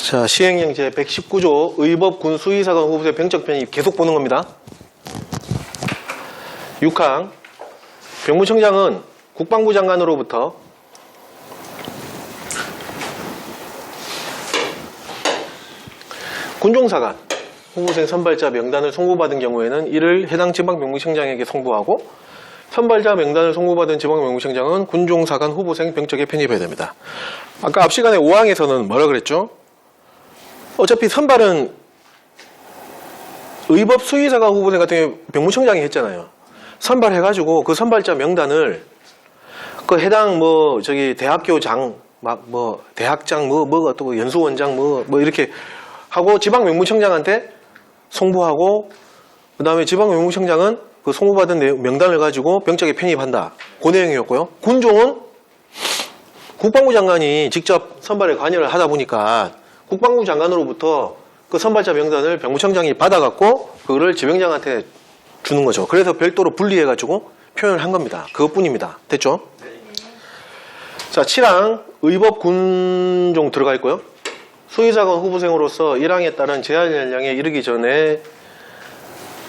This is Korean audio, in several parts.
자, 시행령 제 119조 의법 군 수의사관 후보생 병적 편입 계속 보는 겁니다. 6항 병무청장은 국방부 장관으로부터 군종사관 후보생 선발자 명단을 송부받은 경우에는 이를 해당 지방병무청장에게 송부하고 선발자 명단을 송부받은 지방병무청장은 군종사관 후보생 병적에 편입해야 됩니다. 아까 앞 시간에 5항에서는 뭐라 그랬죠? 어차피 선발은 의법 수의사관 후보생 같은 경우에 병무청장이 했잖아요. 선발해가지고 그 선발자 명단을 그 해당 대학교장 대학장 또 연수원장 이렇게 하고 지방병무청장한테 송부하고 그 다음에 지방병무청장은 그 송부받은 명단을 가지고 병적에 편입한다. 그 내용이었고요. 군종은 국방부 장관이 직접 선발에 관여를 하다 보니까 국방부 장관으로부터 그 선발자 명단을 병무청장이 받아갖고 그거를 지병장한테 주는 거죠. 그래서 별도로 분리해가지고 표현을 한 겁니다. 그것뿐입니다. 됐죠? 자, 7항 의법 군종 들어가 있고요. 수의사관 후보생으로서 1항에 따른 제한 연령에 이르기 전에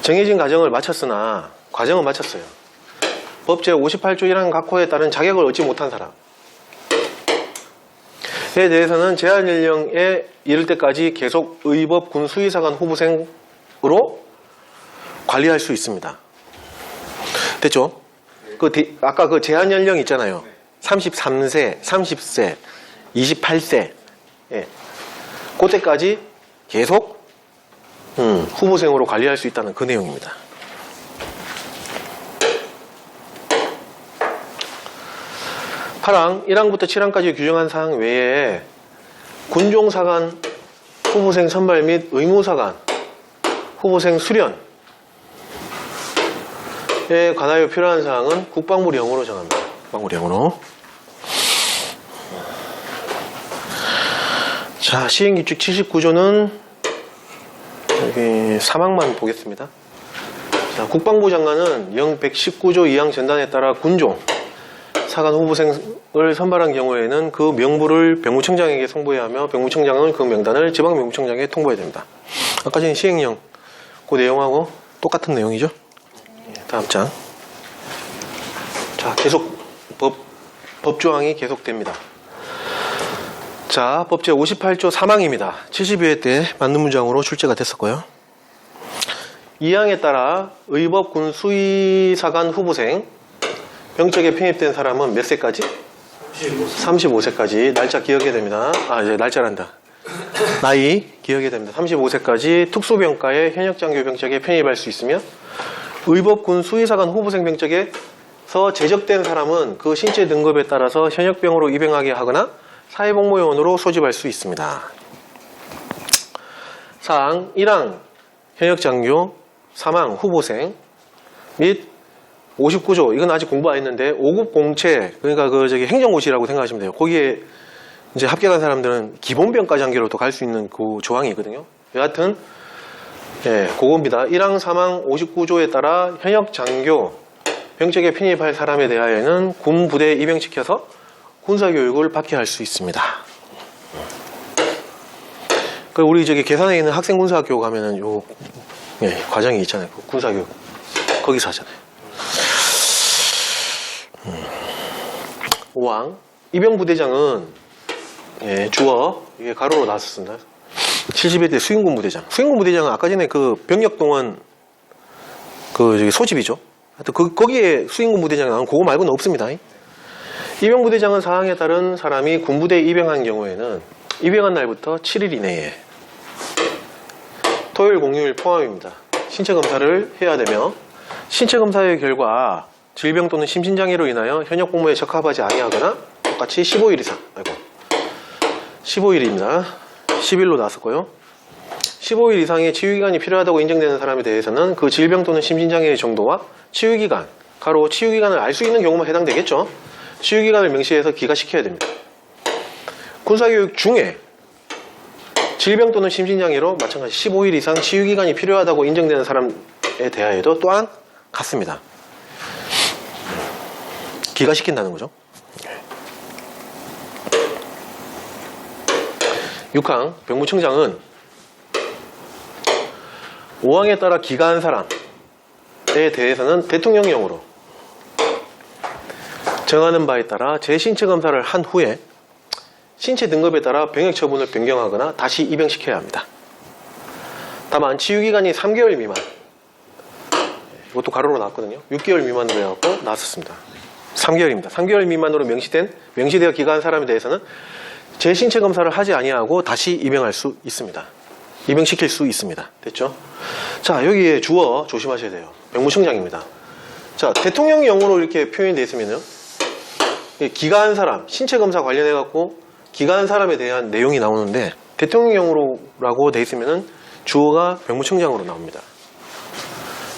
정해진 과정을 마쳤으나 과정은 마쳤어요. 법 제58조 1항 각호에 따른 자격을 얻지 못한 사람에 대해서는 제한 연령에 이를 때까지 계속 의법 군 수의사관 후보생으로 관리할 수 있습니다. 됐죠? 아까 그 제한 연령 있잖아요. 33세, 30세, 28세. 예. 그때까지 계속 후보생으로 관리할 수 있다는 그 내용입니다. (8항) 1항부터 7항까지 규정한 사항 외에 군종사관 후보생 선발 및 의무사관 후보생 수련에 관하여 필요한 사항은 국방부령으로 정합니다. 국방부령으로. 자, 시행규칙 79조는 여기 3항만 보겠습니다. 자, 국방부 장관은 영 119조 2항 전단에 따라 군종 사관 후보생을 선발한 경우에는 그 명부를 병무청장에게 송부해야 하며 병무청장은 그 명단을 지방병무청장에게 통보해야 됩니다. 아까 전에 시행령 그 내용하고 똑같은 내용이죠. 다음 장. 자, 계속 법조항이 계속됩니다. 자, 법 제58조 3항입니다. 72회 때 맞는 문장으로 출제가 됐었고요. 2항에 따라 의법 군 수의사관 후보생 병적에 편입된 사람은 몇 세까지? 35세까지. 날짜 기억해야 됩니다. 이제 날짜란다. 나이 기억해야 됩니다. 35세까지 특수병과의 현역장교 병적에 편입할 수 있으며 의법군 수의사관 후보생 병적에서 제적된 사람은 그 신체 등급에 따라서 현역병으로 입영하게 하거나 사회복무요원으로 소집할 수 있습니다. 사항 1항 현역장교 3항 후보생 및 59조 이건 아직 공부 안 했는데 5급 공채 그러니까 행정고시라고 생각하시면 돼요. 거기에 이제 합격한 사람들은 기본병과 장교로 또 갈 수 있는 그 조항이 있거든요. 여하튼 그겁니다. 1항 3항 59조에 따라 현역 장교 병적에 편입할 사람에 대하여는 군 부대에 입영시켜서 군사교육을 받게 할 수 있습니다. 우리 계산에 있는 학생군사학교 가면은 과정이 있잖아요. 그 군사교육 거기서 하잖아요. 5항 입영부대장은 주어 이게 가로로 나왔습니다. 70회 때 수행군 부대장. 수행군 부대장은 아까 전에 그 병력동원 소집이죠. 하여튼 거기에 수행군 부대장이 나온 그거 말고는 없습니다. 입영부대장은 사항에 따른 사람이 군부대에 입영한 경우에는 입영한 날부터 7일 이내에 토요일 공휴일 포함입니다. 신체검사를 해야 되며 신체검사의 결과 질병 또는 심신장애로 인하여 현역 복무에 적합하지 아니하거나 똑같이 15일 이상 15일입니다. 10일로 나왔었고요. 15일 이상의 치유기간이 필요하다고 인정되는 사람에 대해서는 그 질병 또는 심신장애의 정도와 치유기간 가로 치유기간을 알 수 있는 경우만 해당되겠죠. 치유기간을 명시해서 기가시켜야 됩니다. 군사교육 중에 질병 또는 심신장애로 마찬가지 15일 이상 치유기간이 필요하다고 인정되는 사람에 대하여도 또한 같습니다. 기가시킨다는 거죠. 6항 병무청장은 5항에 따라 기가한 사람에 대해서는 대통령령으로 정하는 바에 따라 재신체 검사를 한 후에 신체 등급에 따라 병역 처분을 변경하거나 다시 입영시켜야 합니다. 다만 치유기간이 3개월 미만, 이것도 가로로 나왔거든요. 6개월 미만으로 해갖고 나왔었습니다. 3개월입니다. 3개월 미만으로 명시되어 기가한 사람에 대해서는 재신체 검사를 하지 아니하고 다시 입영할 수 있습니다. 입영시킬 수 있습니다. 됐죠? 자, 여기에 주어 조심하셔야 돼요. 병무청장입니다. 자, 대통령령으로 이렇게 표현이 되어 있으면요, 기가한 사람, 신체 검사 관련해 갖고 기가한 사람에 대한 내용이 나오는데 대통령령으로라고 되어 있으면은 주어가 병무청장으로 나옵니다.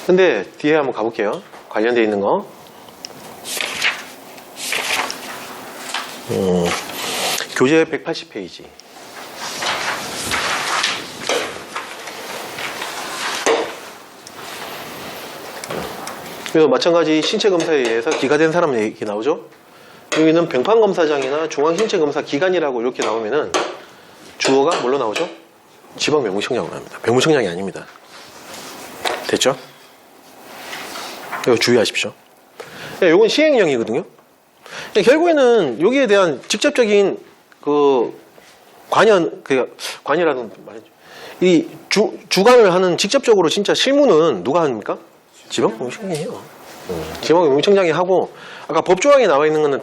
근데 뒤에 한번 가볼게요. 관련되어 있는 거. 교재 180페이지. 그래서 마찬가지 신체검사에 의해서 기가된 사람 얘기 나오죠. 여기는 병판검사장이나 중앙신체검사기관이라고 이렇게 나오면은 주어가 뭘로 나오죠? 지방병무청장으로 나옵니다. 병무청장이 아닙니다. 됐죠? 이거 주의하십시오. 이건 시행령이거든요. 결국에는 여기에 대한 직접적인 관여라는 말이죠. 이 주관을 하는 직접적으로 진짜 실무는 누가 합니까? 지방병무청장이에요. 지방병무청장이 하고, 아까 법조항에 나와 있는 거는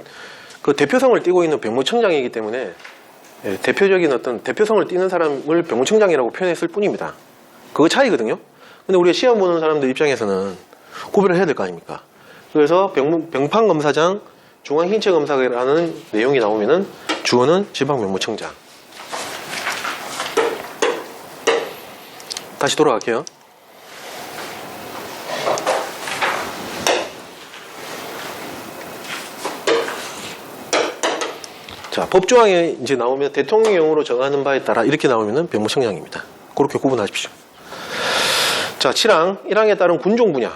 그 대표성을 띠고 있는 병무청장이기 때문에 대표적인 어떤 대표성을 띠는 사람을 병무청장이라고 표현했을 뿐입니다. 그거 차이거든요. 근데 우리가 시험 보는 사람들 입장에서는 구별을 해야 될 거 아닙니까? 그래서 병판검사장, 중앙신체검사라는 내용이 나오면은 주어는 지방병무청장. 다시 돌아갈게요. 자, 법조항에 이제 나오면 대통령령으로 정하는 바에 따라 이렇게 나오면은 병무청장입니다. 그렇게 구분하십시오. 자, 7항 1항에 따른 군종 분야,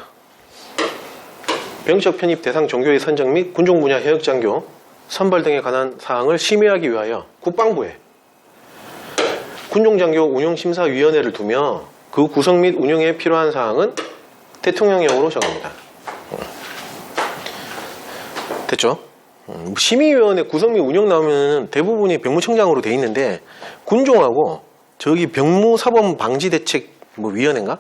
병적 편입 대상 종교의 선정 및 군종 분야 해역 장교 선발 등에 관한 사항을 심의하기 위하여 국방부에 군종 장교 운영 심사위원회를 두며 그 구성 및 운영에 필요한 사항은 대통령령으로 정합니다. 됐죠? 심의위원회 구성 및 운영 나오면 대부분이 병무청장으로 돼 있는데 군종하고 저기 병무사범방지대책위원회인가?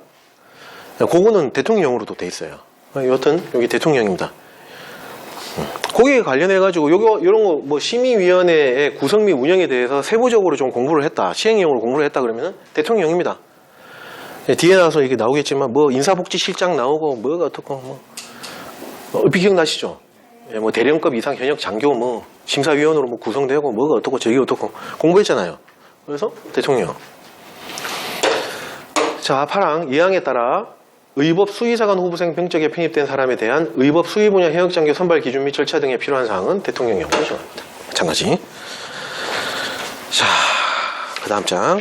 그거는 대통령령으로도 돼 있어요. 여튼 여기 대통령입니다. 거기에 관련해가지고 이런 거 뭐 심의위원회의 구성 및 운영에 대해서 세부적으로 좀 공부를 했다, 시행령으로 공부를 했다 그러면 대통령입니다. 뒤에 나와서 이게 나오겠지만 뭐 인사복지실장 나오고 뭐가 어떻고 뭐 기억나시죠? 뭐 대령급 이상 현역 장교 뭐 심사위원으로 뭐 구성되고 뭐가 어떻고 저기 어떻고 공부했잖아요. 그래서 대통령. 자, 8항 2항에 따라 의법 수의사관 후보생 병적에 편입된 사람에 대한 의법 수의 분야 해역 장교 선발 기준 및 절차 등에 필요한 사항은 대통령령으로 정합니다. 마찬가지. 자, 그 다음 장.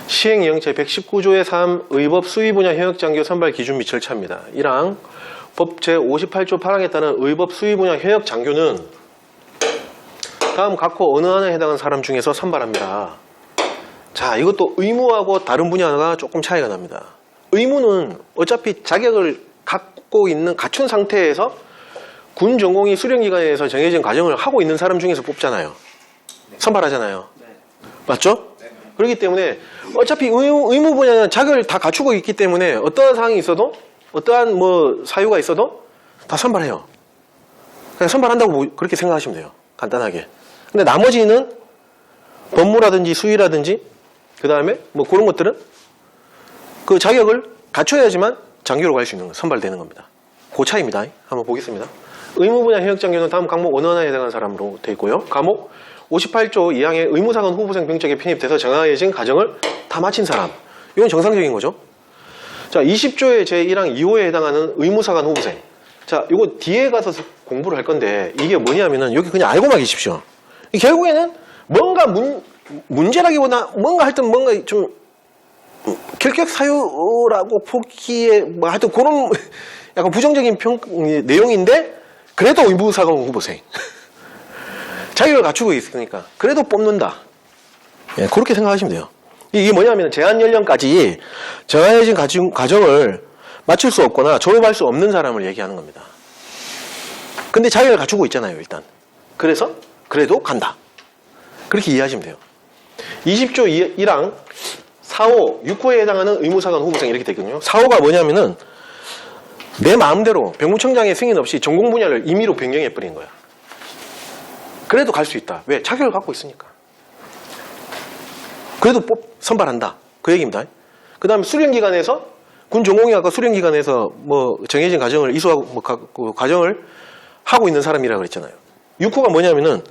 시행령 제119조의 3 의법 수의 분야 해역 장교 선발 기준 및 절차입니다. 1항 법 제58조 8항에 따른 의법 수의 분야 해역 장교는 다음 각호 어느 하나에 해당하는 사람 중에서 선발합니다. 자, 이것도 의무하고 다른 분야가 조금 차이가 납니다. 의무는 어차피 자격을 갖춘 상태에서 군 전공의 수련기관에서 정해진 과정을 하고 있는 사람 중에서 뽑잖아요. 선발하잖아요. 맞죠? 그렇기 때문에 어차피 의무 분야는 자격을 다 갖추고 있기 때문에 어떠한 사항이 있어도, 어떠한 뭐 사유가 있어도 다 선발해요. 그냥 선발한다고 그렇게 생각하시면 돼요. 간단하게. 근데 나머지는 법무라든지 수의라든지 그 다음에 뭐 그런 것들은 그 자격을 갖춰야지만 장교로 갈 수 있는 거, 선발되는 겁니다. 그 차이입니다. 한번 보겠습니다. 의무 분야 해역 장교는 다음 과목 어느 하나에 해당하는 사람으로 되어 있고요. 과목 58조 2항의 의무사관 후보생 병적에 편입돼서 정해진 과정을 다 마친 사람. 이건 정상적인 거죠. 자, 20조의 제1항 2호에 해당하는 의무사관 후보생. 자, 이거 뒤에 가서 공부를 할 건데 이게 뭐냐면은 여기 그냥 알고만 계십시오. 결국에는 뭔가 문제라기보다 뭔가 할 때 뭔가 좀 결격 사유라고 보기에 뭐 하여튼 그런 약간 부정적인 내용인데 그래도 의무사관 후보생 자격을 갖추고 있으니까 그래도 뽑는다. 예, 그렇게 생각하시면 돼요. 이게 뭐냐면 제한 연령까지 정해진 과정을 마칠 수 없거나 졸업할 수 없는 사람을 얘기하는 겁니다. 근데 자격을 갖추고 있잖아요, 일단. 그래서 그래도 간다. 그렇게 이해하시면 돼요. 20조 1항 4호, 6호에 해당하는 의무사관 후보생 이렇게 되거든요. 4호가 뭐냐면은 내 마음대로 병무청장의 승인 없이 전공 분야를 임의로 변경해버린 거야. 그래도 갈 수 있다. 왜? 자격을 갖고 있으니까. 그래도 선발한다. 그 얘기입니다. 그 다음에 수련기관에서 군 전공의학과 수련기관에서 뭐 정해진 과정을 이수하고 뭐 그 과정을 하고 있는 사람이라고 그랬잖아요. 6호가 뭐냐면은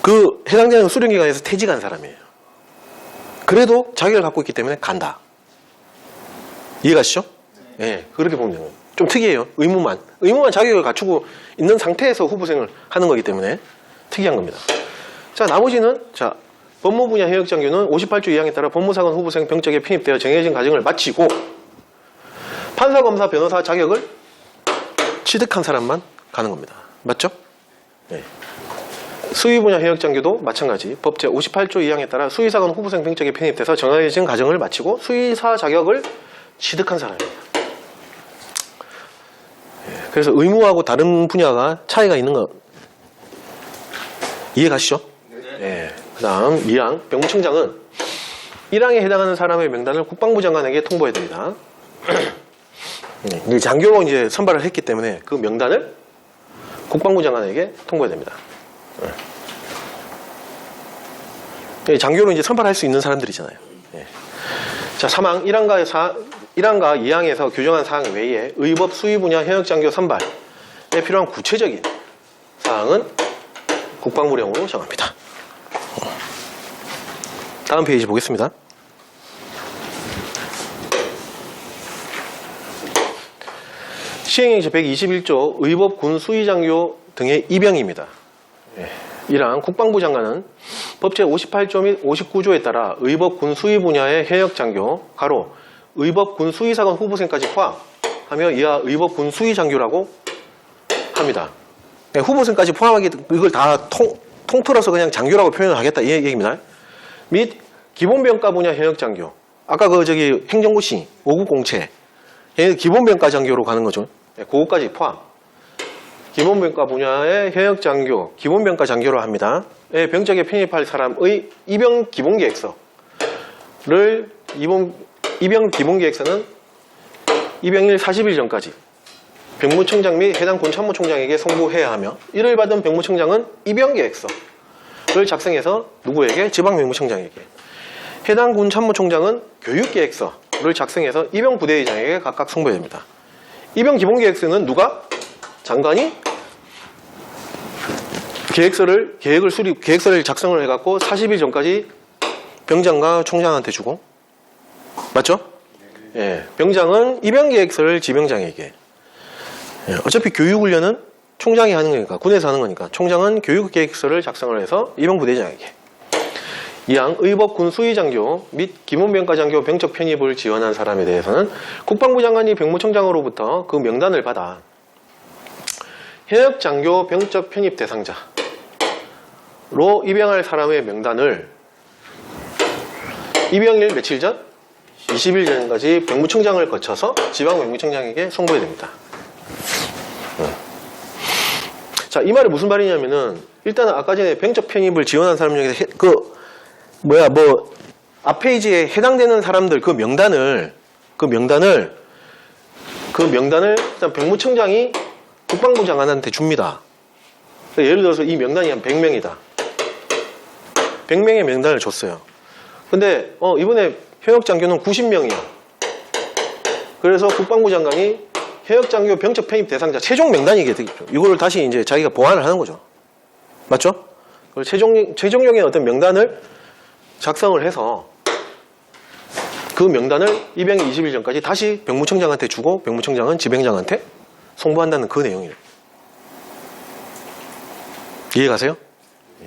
그 해당되는 수련기관에서 퇴직한 사람이에요. 그래도 자격을 갖고 있기 때문에 간다. 이해가시죠? 예, 네, 그렇게 보면 돼요. 좀 특이해요. 의무만 자격을 갖추고 있는 상태에서 후보생을 하는 거기 때문에 특이한 겁니다. 자, 나머지는 자 법무 분야 해역 장교는 58조 2항에 따라 법무사관 후보생 병적에 편입되어 정해진 과정을 마치고 판사, 검사, 변호사 자격을 취득한 사람만 가는 겁니다. 맞죠? 네. 수의 분야 해역 장교도 마찬가지. 법 제 58조 2항에 따라 수의사관 후보생 병적에 편입돼서 정해진 과정을 마치고 수의사 자격을 취득한 사람입니다. 그래서 의무하고 다른 분야가 차이가 있는 거 이해 가시죠? 네. 그 다음 2항 병무청장은 1항에 해당하는 사람의 명단을 국방부 장관에게 통보해야 됩니다. 장교로 이제 선발을 했기 때문에 그 명단을 국방부 장관에게 통보해야 됩니다. 장교로 이제 선발할 수 있는 사람들이잖아요. 자, 3항 1항과 2항에서 규정한 사항 외에 의법 수의 분야 현역 장교 선발에 필요한 구체적인 사항은 국방부령으로 정합니다. 다음 페이지 보겠습니다. 시행령 제121조 의법 군 수의 장교 등의 입영입니다. 1항 국방부 장관은 법 제58조 및 59조에 따라 의법 군 수의 분야의 현역 장교 가로 의법 군 수의사관 후보생까지 포함하며 이하 의법 군 수의 장교라고 합니다. 후보생까지 포함하기 이걸 다 통틀어서 그냥 장교라고 표현을 하겠다 이 얘기입니다. 및 기본병가 분야 현역 장교. 아까 그 저기 행정고시 5급 공채 기본병가 장교로 가는 거죠. 그거까지 포함. 기본병가 분야의 현역 장교, 기본병가 장교로 합니다. 병적에 편입할 사람의 입영 기본계획서를 입영 기본계획서는 입영일 40일 전까지 병무청장 및 해당 군 참모총장에게 송부해야 하며 이를 받은 병무청장은 입영계획서를 작성해서 누구에게? 지방병무청장에게. 해당 군 참모총장은 교육계획서를 작성해서 입영부대의장에게 각각 송부해야 됩니다. 입영 기본계획서는 누가? 장관이 계획서를 작성을 해갖고 40일 전까지 병장과 총장한테 주고, 맞죠? 예, 병장은 입영계획서를 지병장에게. 예, 어차피 교육훈련은 총장이 하는 거니까, 군에서 하는 거니까, 총장은 교육계획서를 작성을 해서 입영부대장에게. 2항 의법군 수의장교 및 기본병가장교 병적 편입을 지원한 사람에 대해서는 국방부 장관이 병무청장으로부터 그 명단을 받아 현역 장교 병적 편입 대상자로 입영할 사람의 명단을 입영일 며칠 전? 20일 전까지 병무청장을 거쳐서 지방병무청장에게 송부해야 됩니다. 자, 이 말이 무슨 말이냐면은 일단은 아까 전에 병적 편입을 지원한 사람 중에서 앞 페이지에 해당되는 사람들 그 명단을 일단 병무청장이 국방부 장관한테 줍니다. 예를 들어서 이 명단이 한 100명이다. 100명의 명단을 줬어요. 근데 이번에 현역 장교는 90명이야. 그래서 국방부 장관이 현역 장교 병적 편입 대상자 최종 명단이게 되겠죠. 이거를 다시 이제 자기가 보완을 하는 거죠. 맞죠? 최종적인 어떤 명단을 작성을 해서 그 명단을 입영이 20일 전까지 다시 병무청장한테 주고 병무청장은 지병장한테 송부한다는 그 내용이에요. 이해 가세요? 예.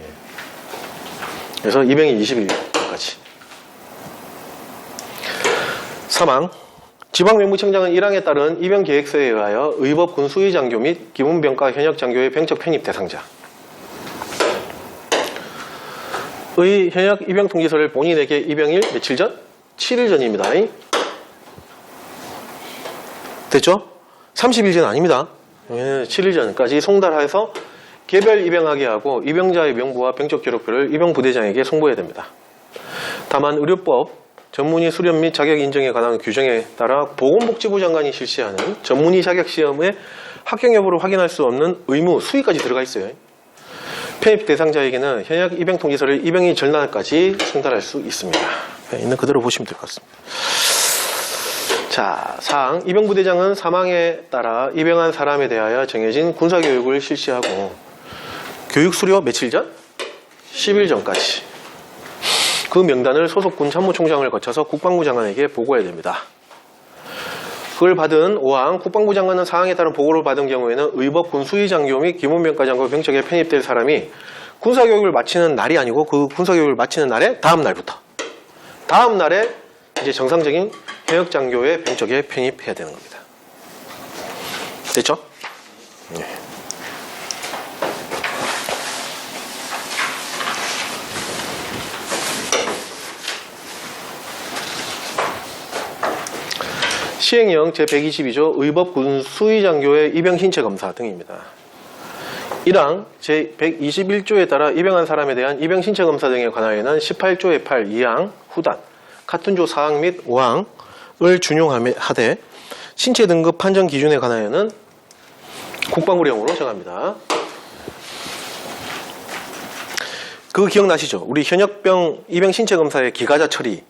그래서 입영이 20일 전까지. 사망. 지방명무청장은 1항에 따른 입영계획서에 의하여 의법 군수의장교 및 기문병과 현역장교의 병적 편입 대상자 의 현역 입영통지서를 본인에게 입영일 며칠 전? 7일 전입니다. 됐죠? 30일 전 아닙니다. 7일 전까지 송달해서 개별 입영하게 하고 입영자의 명부와 병적 기록표를 입영부대장에게 송부해야 됩니다. 다만 의료법 전문의 수련 및 자격 인정에 관한 규정에 따라 보건복지부 장관이 실시하는 전문의 자격 시험의 합격 여부를 확인할 수 없는 의무 수의까지 들어가 있어요. 편입 대상자에게는 현역 입영 통지서를 입영일 전날까지 송달할 수 있습니다. 있는 그대로 보시면 될 것 같습니다. 자, 사항. 입영부대장은 사망에 따라 입영한 사람에 대하여 정해진 군사교육을 실시하고 교육 수료 며칠 전? 10일 전까지 그 명단을 소속군 참모총장을 거쳐서 국방부 장관에게 보고해야 됩니다. 그걸 받은 5항 국방부 장관은 사항에 따른 보고를 받은 경우에는 의법 군수의장교 및 기문병과 장교 병적에 편입될 사람이 군사교육을 마치는 날이 아니고 그 군사교육을 마치는 날의 다음 날부터 다음 날에 이제 정상적인 현역장교의 병적에 편입해야 되는 겁니다. 됐죠? 네. 시행령 제122조 의법 군수의장교의 입영 신체 검사 등입니다. 1항 제121조에 따라 입영한 사람에 대한 입영 신체 검사 등에 관하여는 18조의 8, 2항 후단, 같은 조 4항 및 5항을 준용하되 신체 등급 판정 기준에 관하여는 국방부령으로 정합니다. 그거 기억나시죠? 우리 현역병 입영 신체 검사의 기가자 처리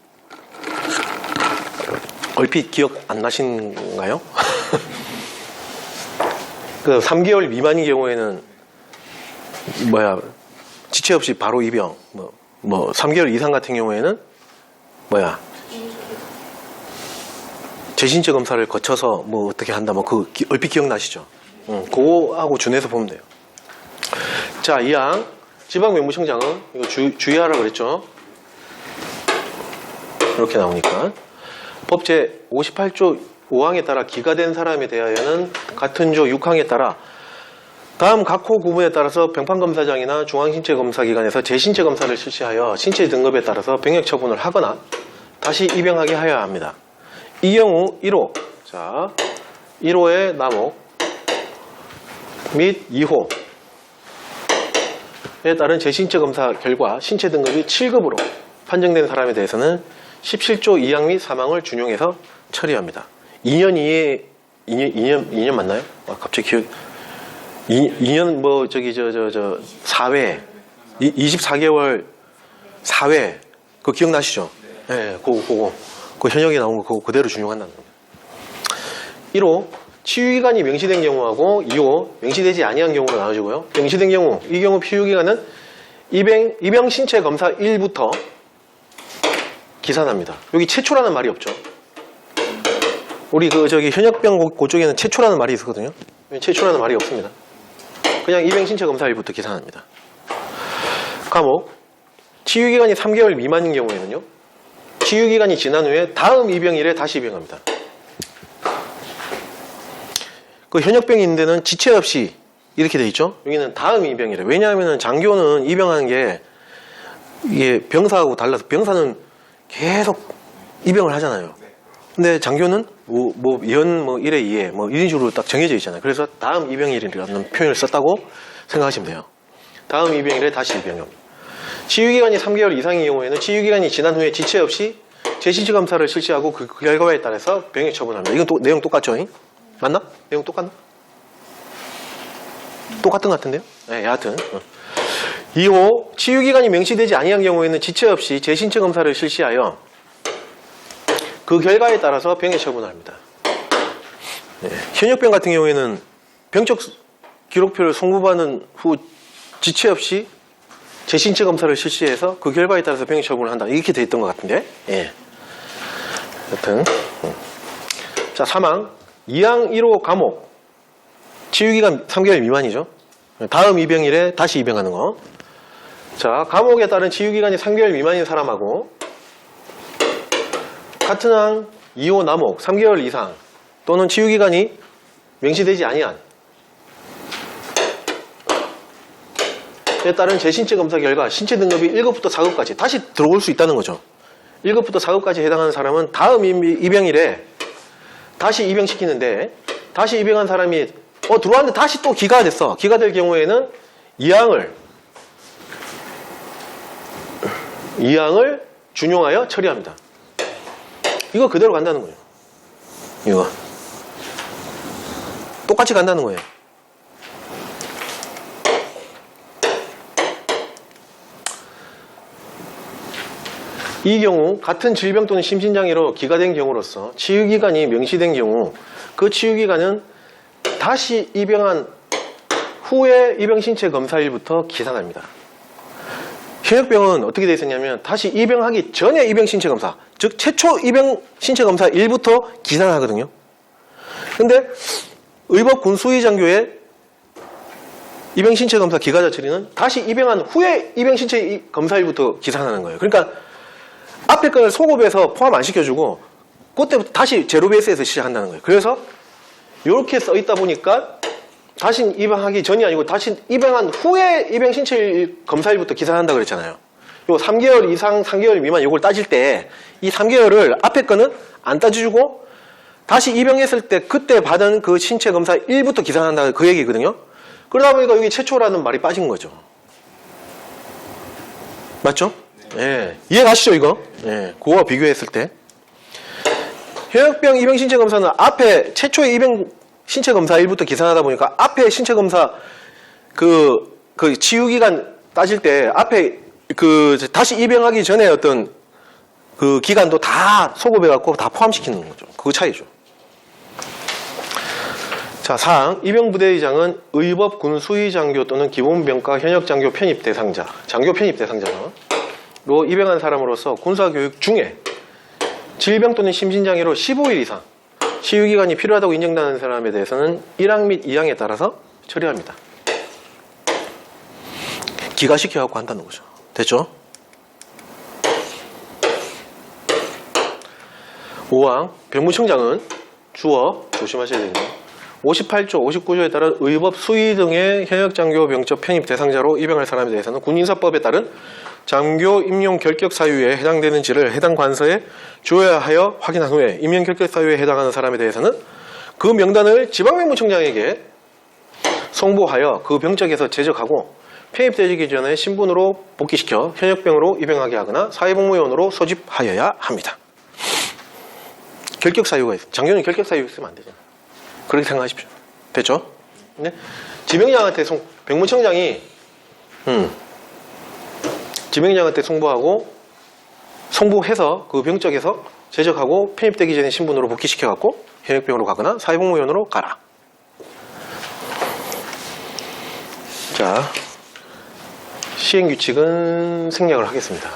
얼핏 기억 안 나신가요? 그 3개월 미만인 경우에는 지체 없이 바로 입영. 3개월 이상 같은 경우에는 재신체 검사를 거쳐서 어떻게 한다. 그 얼핏 기억나시죠? 그거하고 준해서 보면 돼요. 자, 2항 지방명무청장은 이거 주의하라고 그랬죠? 이렇게 나오니까. 법 제58조 5항에 따라 기가된 사람에 대하여는 같은 조 6항에 따라 다음 각호 구분에 따라서 병판검사장이나 중앙신체검사기관에서 재신체 검사를 실시하여 신체 등급에 따라서 병역 처분을 하거나 다시 입영하게 하여야 합니다. 이 경우 1호, 자 1호의 남욱 및 2호에 따른 재신체 검사 결과 신체 등급이 7급으로 판정된 사람에 대해서는 17조 2항 및 3항을 준용해서 처리합니다. 2년 이에 2년 맞나요? 갑자기 기억 2년 4회 24개월 4회 그거 기억나시죠? 네, 그거 현역에 나온 거 그거 그대로 준용한다는 겁니다. 1호 치유기간이 명시된 경우하고 2호 명시되지 아니한 경우로 나눠지고요. 명시된 경우 이 경우 피유기간은 입영 신체 검사 1부터 기산합니다. 여기 최초라는 말이 없죠. 우리 현역병 그쪽에는 최초라는 말이 있었거든요. 최초라는 말이 없습니다. 그냥 입영 신체 검사 1부터 기산합니다. 과목 치유기간이 3개월 미만인 경우에는요. 치유기간이 지난 후에 다음 입영일에 다시 입영합니다. 그 현역병인 데는 지체 없이 이렇게 돼 있죠. 여기는 다음 입영일에. 왜냐하면 장교는 입영하는 게 이게 병사하고 달라서 병사는 계속 입영을 하잖아요. 근데 장교는 연 1회 2회 이런 식으로 딱 정해져 있잖아요. 그래서 다음 입영일이라는 표현을 썼다고 생각하시면 돼요. 다음 입영일에 다시 입영합니다. 치유기간이 3개월 이상인 경우에는 치유기간이 지난 후에 지체 없이 재신체 검사를 실시하고 그 결과에 따라서 병역 처분합니다. 이건 내용 똑같죠? 맞나? 내용 똑같나? 똑같은 것 같은데요? 네, 여하튼 2호 치유기간이 명시되지 아니한 경우에는 지체 없이 재신체 검사를 실시하여 그 결과에 따라서 병역 처분을 합니다. 네, 현역병 같은 경우에는 병적 기록표를 송부받은 후 지체 없이 재신체 검사를 실시해서 그 결과에 따라서 병역 처분을 한다. 이렇게 돼 있던 것 같은데. 예. 여튼 자, 3항 2항 1호 감옥 치유기간 3개월 미만이죠. 다음 입영일에 다시 입영하는 거. 자, 감옥에 따른 치유기간이 3개월 미만인 사람하고 같은 항 2호 남혹 3개월 이상 또는 치유기간이 명시되지 아니한 에 따른 재신체 검사 결과 신체 등급이 1급부터 4급까지 다시 들어올 수 있다는 거죠. 1급부터 4급까지 해당하는 사람은 다음 입영일에 다시 입영시키는데, 다시 입영한 사람이 들어왔는데 다시 또 기가가 됐어. 기가 될 경우에는 이항을 준용하여 처리합니다. 이거 그대로 간다는 거예요. 이거 똑같이 간다는 거예요. 이 경우 같은 질병 또는 심신장애로 기가된 경우로서 치유기간이 명시된 경우 그 치유기간은 다시 입영한 후에 입영신체 검사일부터 기산합니다. 현역병은 어떻게 되어 있었냐면 다시 입영하기 전에 입영신체 검사, 즉 최초 입영신체 검사 일부터 기산하거든요. 근데 의법군 수의장교의 입영신체 검사 기가자 처리는 다시 입영한 후에 입영신체 검사일부터 기산하는 거예요. 그러니까 앞에 걸 소급해서 포함 안 시켜주고 그때부터 다시 제로 베이스에서 시작한다는 거예요. 그래서 이렇게 써 있다 보니까 다시 입영하기 전이 아니고 다시 입영한 후에 입영신체 검사일부터 기산한다 그랬잖아요. 요 3개월 이상 3개월 미만 요걸 따질 때 이 3개월을 앞에 거는 안 따져주고 다시 입영했을 때 그때 받은 그 신체 검사 1부터 기산한다 그 얘기거든요. 그러다 보니까 여기 최초라는 말이 빠진 거죠. 맞죠? 예. 이해 가시죠, 이거? 예. 그거와 비교했을 때. 현역병 입영 신체 검사는 앞에 최초의 입영 신체 검사 1부터 기산하다 보니까 앞에 신체 검사 그 치유기간 따질 때 앞에 다시 입영하기 전에 어떤 그 기간도 다 소급해갖고 다 포함시키는 거죠. 그 차이죠. 자, 사항. 입영부대의장은 의법군 수의장교 또는 기본병과 현역장교 편입 대상자, 장교 편입 대상자로 입영한 사람으로서 군사교육 중에 질병 또는 심신장애로 15일 이상 치유기간이 필요하다고 인정되는 사람에 대해서는 1항 및 2항에 따라서 처리합니다. 기가시켜갖고 한다는 거죠. 됐죠? 5항. 병무청장은 주어 조심하셔야 됩니다. 58조, 59조에 따른 의법 수의 등의 현역장교 병적 편입 대상자로 입영할 사람에 대해서는 군인사법에 따른 장교 임용 결격 사유에 해당되는지를 해당 관서에 조회하여 확인한 후에 임용 결격 사유에 해당하는 사람에 대해서는 그 명단을 지방병무청장에게 송부하여 그 병적에서 제적하고 편입되기 전에 신분으로 복귀시켜 현역병으로 입영하게 하거나 사회복무요원으로 소집하여야 합니다. 결격 사유가 있어요. 장교는 결격 사유 있으면 안 되잖아요. 그렇게 생각하십시오. 됐죠? 네? 지명장한테 병무청장이 지명장한테 송부해서 그 병적에서 제적하고 편입되기 전에 신분으로 복귀시켜갖고 현역병으로 가거나 사회복무요원으로 가라. 자, 시행규칙은 생략을 하겠습니다.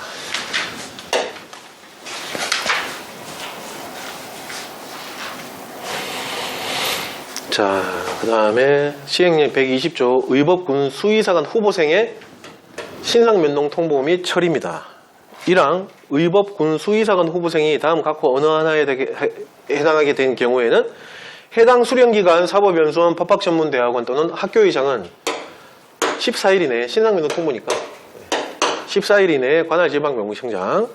자, 그 다음에 시행령 120조 의법군 수의사관 후보생의 신상면동 통보 및 처리입니다. 1항 의법군 수의사관 후보생이 다음 각호 어느 하나에 해당하게 된 경우에는 해당 수련기관 사법연수원 법학전문대학원 또는 학교의장은 14일 이내에 신상면동 통보니까 14일 이내에 관할지방병무청장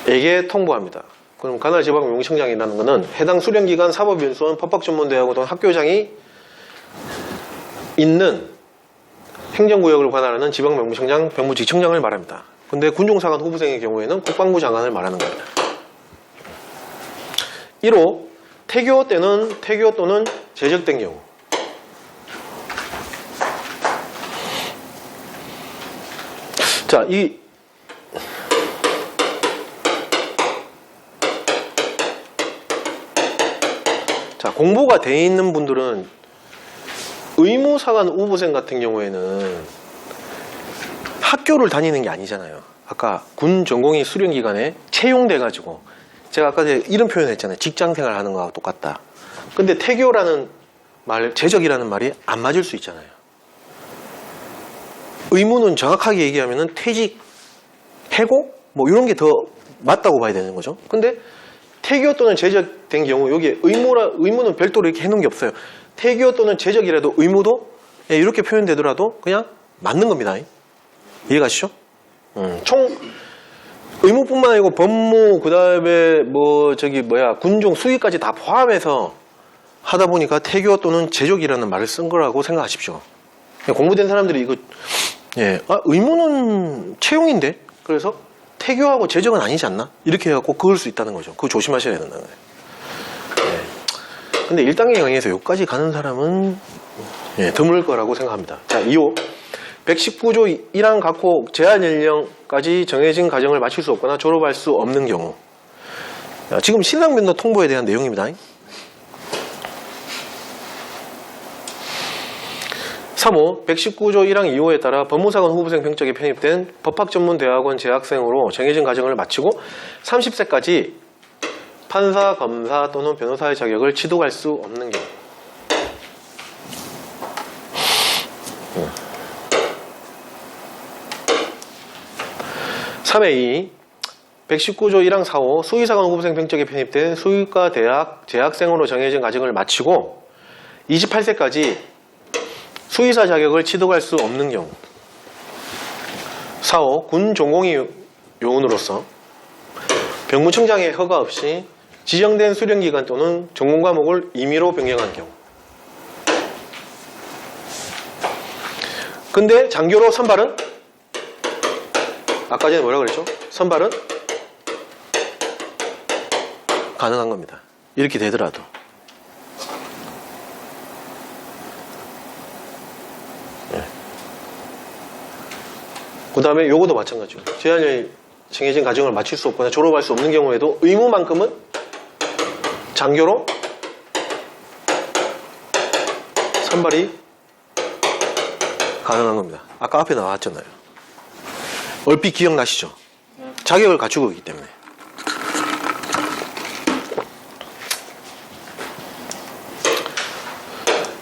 에게 통보합니다. 그럼 관할지방병무청장이라는 것은 해당 수련기관 사법연수원 법학전문대학원 또는 학교장이 있는 행정구역을 관할하는 지방병무청장, 병무지청장을 말합니다. 근데 군종사관 후보생의 경우에는 국방부 장관을 말하는 겁니다. 1호 태교 때는 태교 또는 제적된 경우. 자, 공부가 돼 있는 분들은 의무사관 후보생 같은 경우에는 학교를 다니는 게 아니잖아요. 아까 군 전공의 수련기간에 채용돼가지고 제가 아까 이런 표현했잖아요. 직장생활 하는 거하고 똑같다. 근데 태교라는 말, 제적이라는 말이 안 맞을 수 있잖아요. 의무는 정확하게 얘기하면은 퇴직, 해고 뭐 이런 게 더 맞다고 봐야 되는 거죠. 근데 태교 또는 제적된 경우 여기에 의무는 별도로 이렇게 해놓은 게 없어요. 태교 또는 제적이라도 의무도 이렇게 표현되더라도 그냥 맞는 겁니다. 이해가시죠? 총 의무뿐만 아니고 법무 그다음에 군종 수위까지 다 포함해서 하다 보니까 태교 또는 제적이라는 말을 쓴 거라고 생각하십시오. 공부된 사람들이 이거 의무는 채용인데 그래서 태교하고 제적은 아니지 않나? 이렇게 해갖고 그을 수 있다는 거죠. 그거 조심하셔야 된다는 거예요. 근데 1단계 강의에서 여기까지 가는 사람은 드물 거라고 생각합니다. 자, 2호 119조 1항 각호 제한 연령까지 정해진 과정을 마칠 수 없거나 졸업할 수 없는 경우. 지금 신랑면허 통보에 대한 내용입니다. 3호 119조 1항 2호에 따라 법무사관 후보생 병적에 편입된 법학전문대학원 재학생으로 정해진 과정을 마치고 30세까지 판사, 검사 또는 변호사의 자격을 취득할 수 없는 경우. 3회 2 119조 1항 4호 수의사관 후보생 병적에 편입된 수의과 대학 재학생으로 정해진 과정을 마치고 28세까지 수의사 자격을 취득할 수 없는 경우. 4호 군 전공의 요원으로서 병무청장의 허가 없이 지정된 수련기간 또는 전공 과목을 임의로 변경한 경우. 근데 장교로 선발은 아까 전에 뭐라 그랬죠? 선발은 가능한 겁니다. 이렇게 되더라도. 그 다음에 요거도 마찬가지고 제한연이 정해진 과정을 마칠 수 없거나 졸업할 수 없는 경우에도 의무만큼은 장교로 선발이 가능한 겁니다. 아까 앞에 나왔잖아요. 얼핏 기억나시죠? 자격을 갖추고 있기 때문에.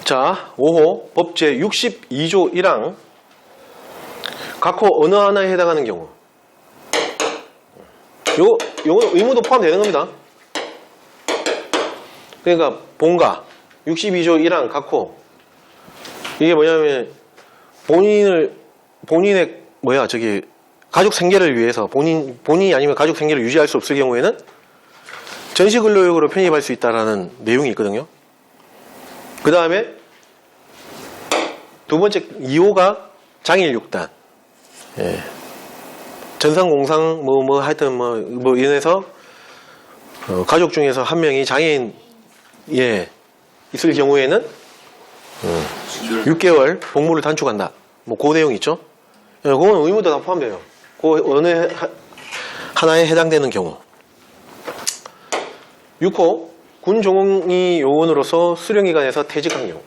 자, 5호 법제 62조 1항 각호 어느 하나에 해당하는 경우. 요거는 의무도 포함되는 겁니다. 그러니까 본가 62조 1항 각호 이게 뭐냐면 본인의 가족 생계를 위해서 본인이 아니면 가족 생계를 유지할 수 없을 경우에는 전시근로역으로 편입할 수 있다라는 내용이 있거든요. 그 다음에 두 번째 2호가 장일 6단. 전상공상 하여튼 이래서 가족 중에서 한 명이 장애인 있을 경우에는 6개월 복무를 단축한다. 그 내용 있죠. 그건 의무도 다 포함돼요. 그 어느 하나에 해당되는 경우. 6호 군 종이 요원으로서 수령기관에서 퇴직한 경우.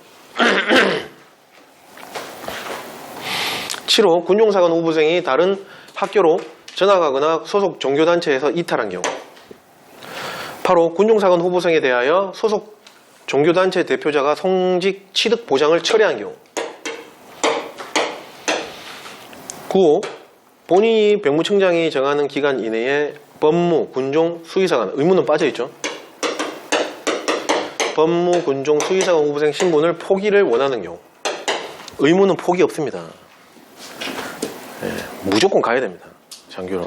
7호 군종사관 후보생이 다른 학교로 전학하거나 소속 종교단체에서 이탈한 경우. 8호 군종사관 후보생에 대하여 소속 종교단체 대표자가 성직 취득 보장을 철회한 경우. 9호 본인이 병무청장이 정하는 기간 이내에 법무, 군종, 수의사관 의무는 빠져있죠. 법무, 군종, 수의사관 후보생 신분을 포기를 원하는 경우. 의무는 포기 없습니다. 무조건 가야 됩니다. 장교로.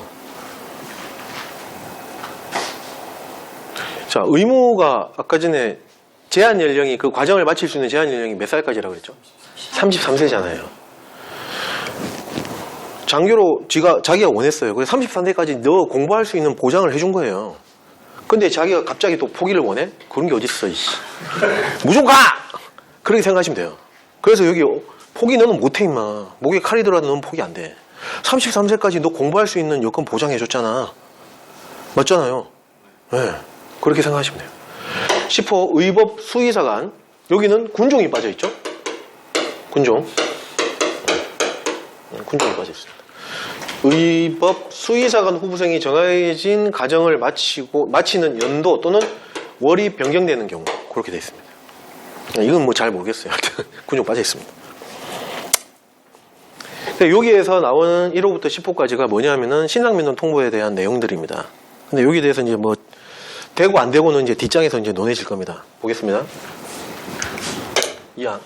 자, 의무가 아까 전에 제한 연령이 그 과정을 마칠 수 있는 제한 연령이 몇 살까지라고 그랬죠? 33세잖아요. 장교로 자기가 원했어요. 그래서 33세까지 너 공부할 수 있는 보장을 해준 거예요. 근데 자기가 갑자기 또 포기를 원해? 그런 게 어딨어, 이씨. 무조건 가! 그렇게 생각하시면 돼요. 그래서 여기 포기 너는 못해, 임마. 목에 칼이 들어와도 너는 포기 안 돼. 33세까지 너 공부할 수 있는 여건 보장해줬잖아. 맞잖아요. 네. 그렇게 생각하시면 돼요. 10호 의법 수의사관. 여기는 군종이 빠져있죠? 군종이 빠져있습니다. 의법 수의사관 후보생이 정해진 과정을 마치는 연도 또는 월이 변경되는 경우. 그렇게 되어 있습니다. 이건 잘 모르겠어요. 군종 빠져있습니다. 여기에서 나오는 1호부터 10호까지가 뭐냐면은 신상민원 통보에 대한 내용들입니다. 근데 여기에 대해서 이제 뭐 되고 안 되고는 이제 뒷장에서 이제 논해질 겁니다. 보겠습니다. 2항.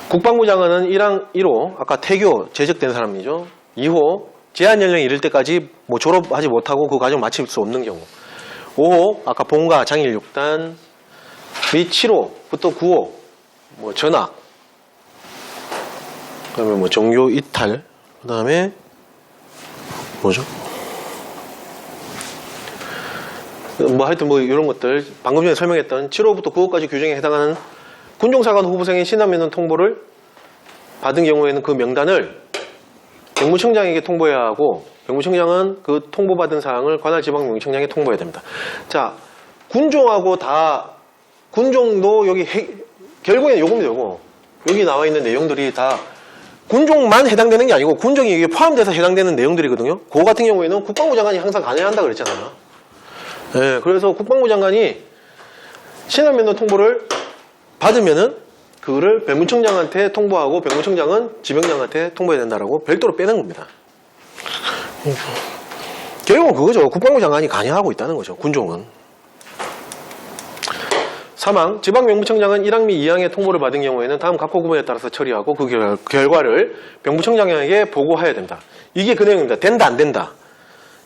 국방부 장관은 1항 1호, 아까 태교 제적된 사람이죠. 2호, 제한 연령이 이를 때까지 뭐 졸업하지 못하고 그 과정 마칠 수 없는 경우. 5호, 아까 본과 장일 6단 및 7호부터 9호, 뭐 전학, 그다음에 뭐 종교 이탈, 그다음에 뭐죠? 뭐 하여튼 뭐 이런 것들 방금 전에 설명했던 7호부터 9호까지 규정에 해당하는 군종사관 후보생의 신함면허 통보를 받은 경우에는 그 명단을 병무청장에게 통보해야 하고 병무청장은 그 통보받은 사항을 관할 지방경찰청장에 통보해야 됩니다. 자, 군종하고 다 군종도 여기 결국에는 요겁니다. 요거. 여기 나와 있는 내용들이 다 군종만 해당되는 게 아니고 군종이 여기에 포함돼서 해당되는 내용들이거든요. 그거 같은 경우에는 국방부 장관이 항상 관여한다 그랬잖아요. 네, 그래서 국방부 장관이 신함면허 통보를 받으면은 그거를 병무청장한테 통보하고 병무청장은 지병장한테 통보해야 된다라고 별도로 빼는 겁니다. 결국은 그거죠. 국방부 장관이 관여하고 있다는 거죠. 군종은. 3항 지방병무청장은 1항 및 2항의 통보를 받은 경우에는 다음 각호 구분에 따라서 처리하고 그 결과를 병무청장에게 보고해야 된다. 이게 그 내용입니다. 된다 안 된다.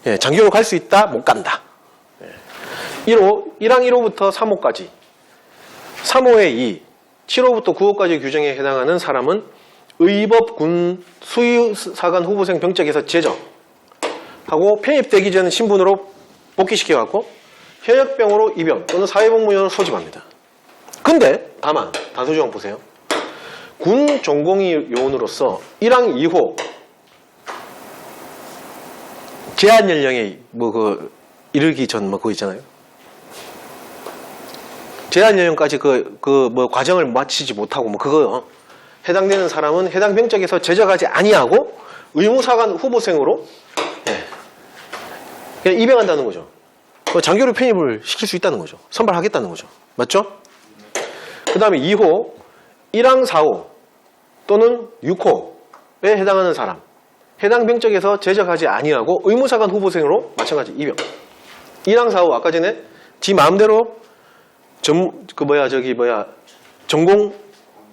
예, 장교로 갈 수 있다 못 간다. 1호 1항 1호부터 3호까지 3호의 2 7호부터 9호까지 규정에 해당하는 사람은 의법 군 수의사관 후보생 병적에서 제적하고 편입되기 전 신분으로 복귀시켜갖고 현역병으로 입영 또는 사회복무원으로 소집합니다. 근데 다만 단서조항 보세요. 군 전공의 요원으로서 1항 2호 제한 연령에 뭐 그 이르기 전 뭐 그거 있잖아요. 제한 연령까지 뭐 과정을 마치지 못하고 뭐 그거 해당되는 사람은 해당 병적에서 제적하지 아니하고 의무사관 후보생으로 그냥 입영한다는 거죠. 장교를 편입을 시킬 수 있다는 거죠. 선발하겠다는 거죠. 맞죠? 그 다음에 2호 1항 4호 또는 6호에 해당하는 사람 해당 병적에서 제적하지 아니하고 의무사관 후보생으로 마찬가지 입영. 1항 4호 아까 전에 지 마음대로 전공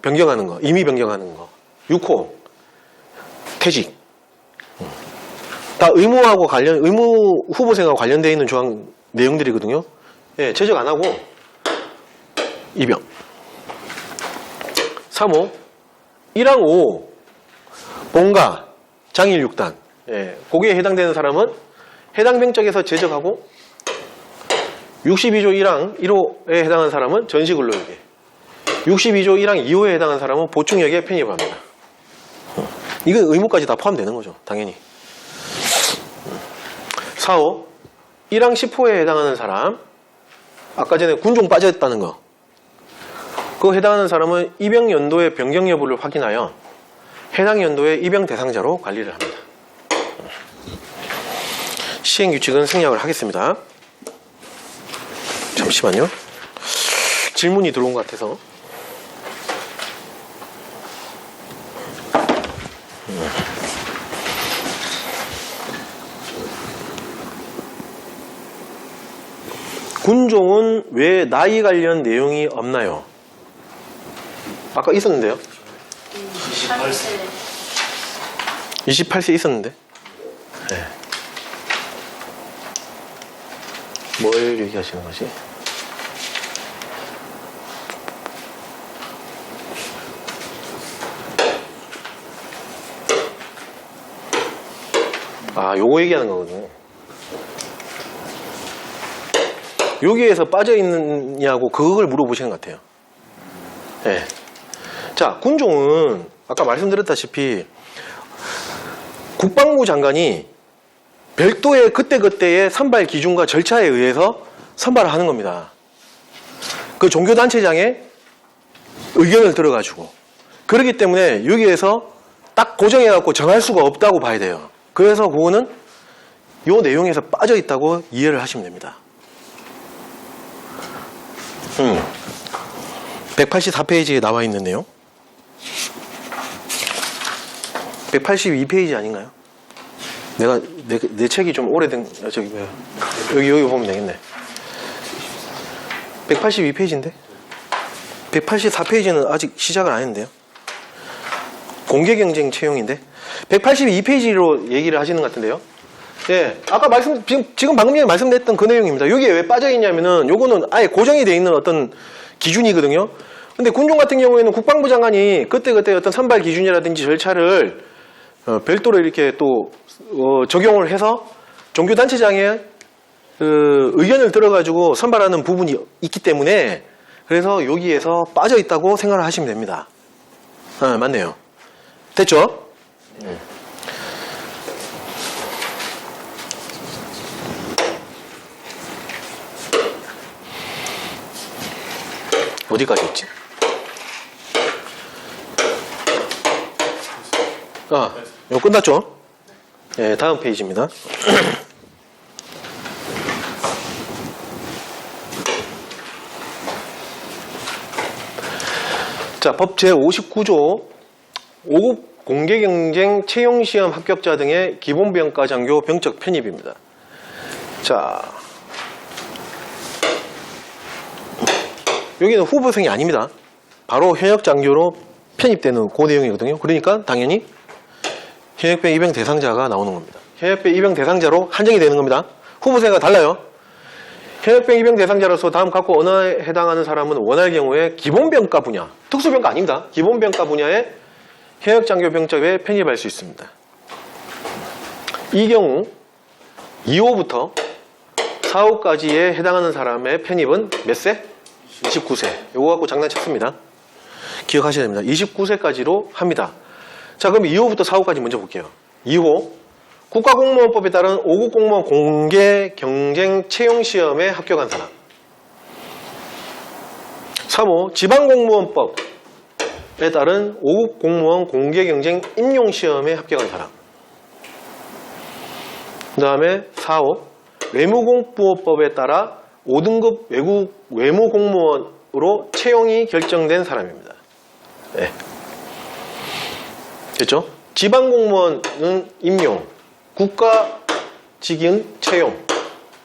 변경하는 거, 임의 변경하는 거. 6호 퇴직. 다 의무하고 의무 후보생하고 관련되어 있는 조항 내용들이거든요. 예, 제적 안 하고 입영. 3호 1항 5호 본가 장일 6단. 예, 거기에 해당되는 사람은 해당 병적에서 제적하고 62조 1항 1호에 해당하는 사람은 전시근로역에 62조 1항 2호에 해당하는 사람은 보충역에 편입을 합니다. 이거 의무까지 다 포함되는 거죠. 당연히. 4호 1항 10호에 해당하는 사람 아까 전에 군종 빠졌다는 거 그거 해당하는 사람은 입영 연도의 변경 여부를 확인하여 해당 연도의 입영 대상자로 관리를 합니다. 시행규칙은 생략을 하겠습니다. 잠시만요. 질문이 들어온 것 같아서. 군종은 왜 나이 관련 내용이 없나요? 아까 있었는데요. 28세 있었는데. 네. 뭘 얘기하시는 거지? 아, 요거 얘기하는 거거든요. 여기에서 빠져있느냐고 그걸 물어보시는 것 같아요. 네. 자, 군종은 아까 말씀드렸다시피 국방부 장관이 별도의 그때그때의 선발 기준과 절차에 의해서 선발을 하는 겁니다. 그 종교단체장의 의견을 들어가지고. 그렇기 때문에 여기에서 딱 고정해갖고 정할 수가 없다고 봐야 돼요. 그래서 그거는 요 내용에서 빠져있다고 이해를 하시면 됩니다. 184페이지에 나와 있는 내용. 182페이지 아닌가요? 내 책이 좀 오래된, 여기 보면 되겠네. 182페이지인데? 184페이지는 아직 시작을 안 했는데요. 공개경쟁 채용인데? 182페이지로 얘기를 하시는 것 같은데요. 예. 아까 지금 방금 전에 말씀드렸던 그 내용입니다. 여기에 왜 빠져있냐면은, 요거는 아예 고정이 되어 있는 어떤 기준이거든요. 근데 군종 같은 경우에는 국방부 장관이 그때그때 어떤 선발 기준이라든지 절차를 별도로 이렇게 또 적용을 해서 종교단체장의 의견을 들어가지고 선발하는 부분이 있기 때문에 그래서 여기에서 빠져 있다고 생각을 하시면 됩니다. 맞네요. 됐죠? 어디까지 했지? 이거 끝났죠? 예, 다음 페이지입니다. 자, 법 제59조 5급 공개경쟁 채용시험 합격자 등의 기본병가 장교 병적 편입입니다. 자, 여기는 후보생이 아닙니다. 바로 현역 장교로 편입되는 그 내용이거든요. 그러니까 당연히 현역병 입영 대상자가 나오는 겁니다. 현역병 입영 대상자로 한정이 되는 겁니다. 후보생과 달라요. 현역병 입영 대상자로서 다음 각호 언어에 해당하는 사람은 원할 경우에 기본병가 분야, 특수병가 아닙니다. 기본병가 분야에 현역장교 병적에 편입할 수 있습니다. 이 경우 2호부터 4호까지에 해당하는 사람의 편입은 몇 세? 29세. 이거 갖고 장난쳤습니다. 기억하셔야 됩니다. 29세까지로 합니다. 자, 그럼 2호부터 4호까지 먼저 볼게요. 2호, 국가공무원법에 따른 5급 공무원 공개 경쟁 채용 시험에 합격한 사람. 3호, 지방공무원법에 따른 5급 공무원 공개 경쟁 임용 시험에 합격한 사람. 그 다음에 4호, 외무공보법에 따라 5등급 외무공무원으로 채용이 결정된 사람입니다. 네. 됐죠? 지방공무원은 임용, 국가직은 채용.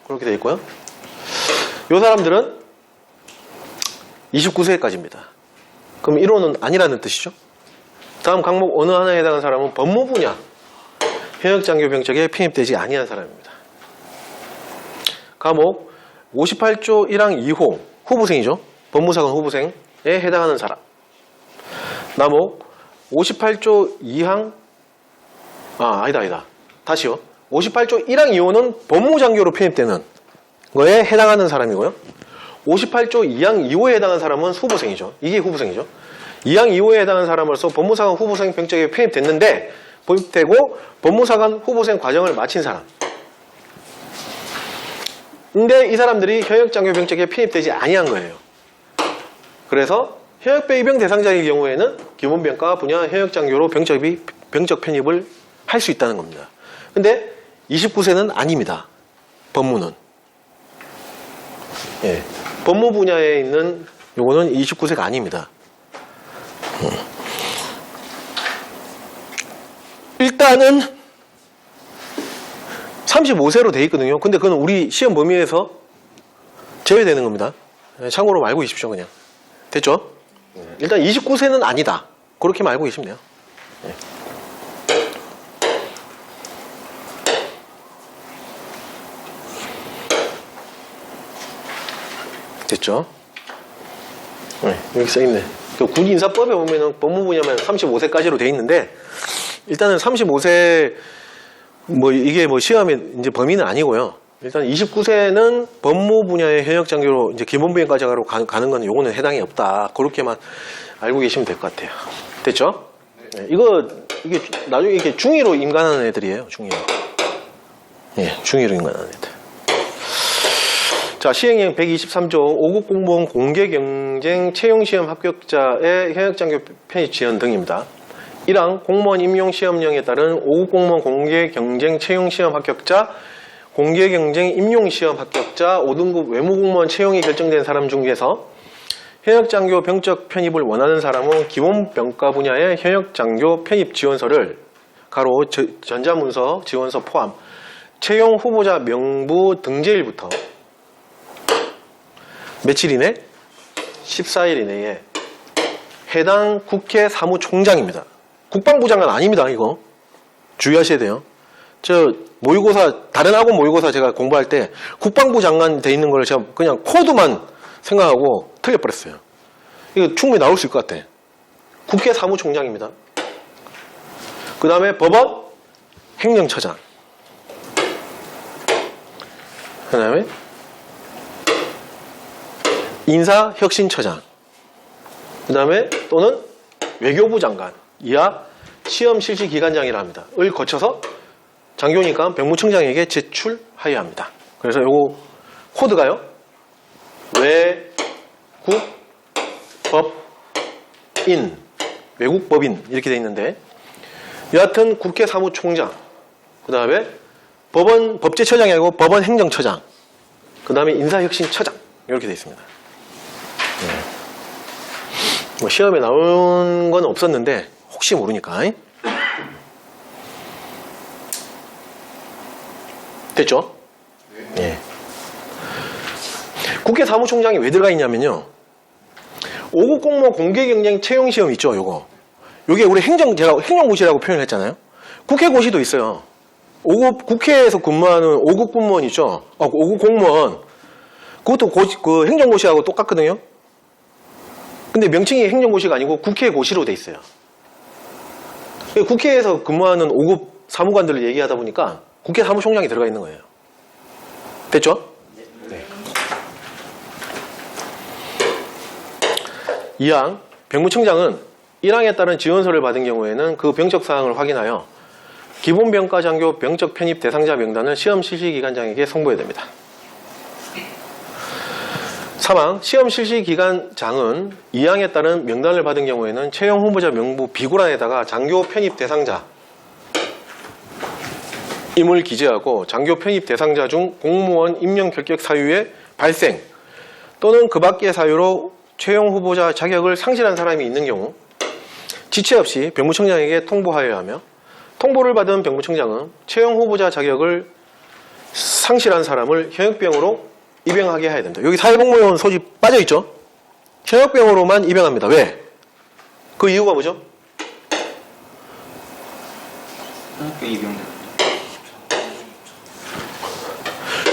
그렇게 되어 있고요. 이 사람들은 29세까지입니다. 그럼 1호는 아니라는 뜻이죠. 다음 항목 어느 하나에 해당하는 사람은 법무 분야, 현역장교 병적에 편입되지 아니한 사람입니다. 과목 58조 1항 2호 후보생이죠. 법무사관 후보생에 해당하는 사람. 나목 58조 2항 아니다. 다시요. 58조 1항 2호는 법무장교로 편입되는 거에 해당하는 사람이고요. 58조 2항 2호에 해당하는 사람은 후보생이죠. 이게 후보생이죠. 2항 2호에 해당하는 사람으로서 법무사관 후보생 병적에 편입됐는데 편입되고 법무사관 후보생 과정을 마친 사람. 근데 이 사람들이 현역장교 병적에 편입되지 아니한 거예요. 그래서 현역병 입영 대상자의 경우에는 기본병가 분야 현역장교로 병적 편입을 할 수 있다는 겁니다. 근데 29세는 아닙니다. 법무는. 예. 법무 분야에 있는 요거는 29세가 아닙니다. 일단은 35세로 돼 있거든요. 근데 그건 우리 시험 범위에서 제외되는 겁니다. 참고로 알고 계십시오, 그냥. 됐죠? 일단 29세는 아니다. 그렇게만 알고 계시면 돼요. 네. 됐죠? 네, 여기 써있네. 군인사법에 보면은 법무 분야만 35세까지로 돼 있는데, 일단은 35세, 이게 시험의 이제 범위는 아니고요. 일단 29세는 법무 분야의 현역장교로 이제 기본병가자로 가는 건 요거는 해당이 없다. 그렇게만 알고 계시면 될 것 같아요. 됐죠? 네, 이게 나중에 이렇게 중위로 임관하는 애들이에요. 중위로. 예, 중위로 임관하는 애들. 자, 시행령 123조 5급 공무원 공개 경쟁 채용시험 합격자의 현역장교 편입 지원 등입니다. 1항 공무원 임용시험령에 따른 5급 공무원 공개 경쟁 채용시험 합격자, 공개 경쟁 임용시험 합격자, 5등급 외무공무원 채용이 결정된 사람 중에서 현역장교 병적 편입을 원하는 사람은 기본병가 분야의 현역장교 편입 지원서를 가로 전자문서 지원서 포함 채용 후보자 명부 등재일부터 며칠 이내? 14일 이내에 해당 국회 사무총장입니다. 국방부 장관 아닙니다. 이거 주의하셔야 돼요. 저 모의고사 다른 학원 모의고사 제가 공부할 때 국방부 장관 돼 있는 걸 제가 그냥 코드만 생각하고 틀려버렸어요. 이거 충분히 나올 수 있을 것 같아. 국회 사무총장입니다. 그 다음에 법원 행정처장. 그 다음에 인사혁신처장. 그 다음에 또는 외교부 장관 이하 시험 실시 기관장이라 합니다. 을 거쳐서 장교니까 병무청장에게 제출하여야 합니다. 그래서 요거 코드가요. 외국법인 외국법인 이렇게 돼 있는데 여하튼 국회 사무총장 그 다음에 법원 법제처장이 아니고 법원 행정처장 그 다음에 인사혁신처장 이렇게 돼 있습니다. 뭐 시험에 나온 건 없었는데 혹시 모르니까 됐죠? 네. 국회 사무총장이 왜 들어가 있냐면요. 5급 공무원 공개 경쟁 채용 시험 있죠, 요거. 요게 우리 제가 행정고시라고 표현했잖아요. 국회고시도 있어요. 5급 국회에서 근무하는 5급 공무원 있죠. 5급 공무원. 그것도 그 행정고시하고 똑같거든요. 근데 명칭이 행정고시가 아니고 국회고시로 돼 있어요. 국회에서 근무하는 5급 사무관들을 얘기하다 보니까 국회 사무총장이 들어가 있는 거예요. 됐죠? 네. 이항 병무청장은 1항에 따른 지원서를 받은 경우에는 그 병적사항을 확인하여 기본병과장교 병적 편입 대상자 명단을 시험 실시기관장에게 송부해야 됩니다. 3항 시험 실시기관장은 2항에 따른 명단을 받은 경우에는 채용 후보자 명부 비고란에다가 장교 편입 대상자 임을 기재하고 장교 편입 대상자 중 공무원 임명 결격 사유의 발생 또는 그 밖의 사유로 채용 후보자 자격을 상실한 사람이 있는 경우 지체 없이 병무청장에게 통보하여야 하며 통보를 받은 병무청장은 채용 후보자 자격을 상실한 사람을 현역병으로 입영하게 해야 됩니다. 여기 사회복무요원 소집 빠져있죠? 현역병으로만 입영합니다. 왜? 그 이유가 뭐죠? 현역병 입영.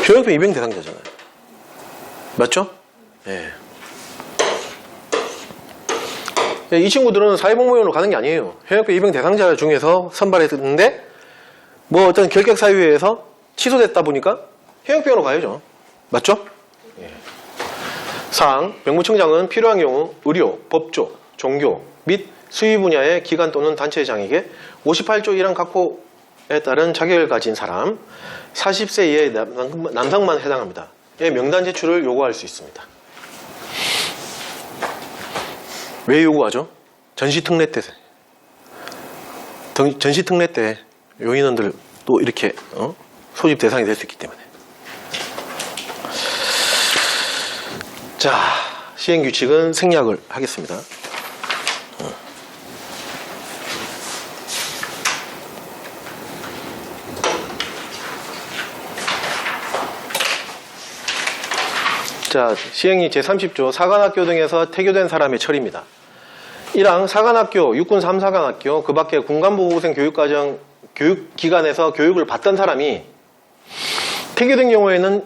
현역병 입영 대상자잖아요. 맞죠? 예. 이 친구들은 사회복무요원으로 가는 게 아니에요. 현역병 입영 대상자 중에서 선발했는데 뭐 어떤 결격 사유에 의해서 취소됐다 보니까 현역병으로 가야죠. 맞죠? 예. 4항 병무청장은 필요한 경우 의료, 법조, 종교 및 수의 분야의 기관 또는 단체장에게 58조 1항 각호에 따른 자격을 가진 사람 40세 이하의 남성만 해당합니다. 의 명단 제출을 요구할 수 있습니다. 왜 요구하죠? 전시특례 때 전시특례 때 요인원들 또 이렇게 소집 대상이 될 수 있기 때문에. 자, 시행규칙은 생략을 하겠습니다. 자, 시행이 제30조 사관학교 등에서 태교된 사람의 처리입니다. 1항 사관학교, 육군 3사관학교, 그 밖에 군간부 후생 교육과정, 교육기관에서 교육을 받던 사람이 태교된 경우에는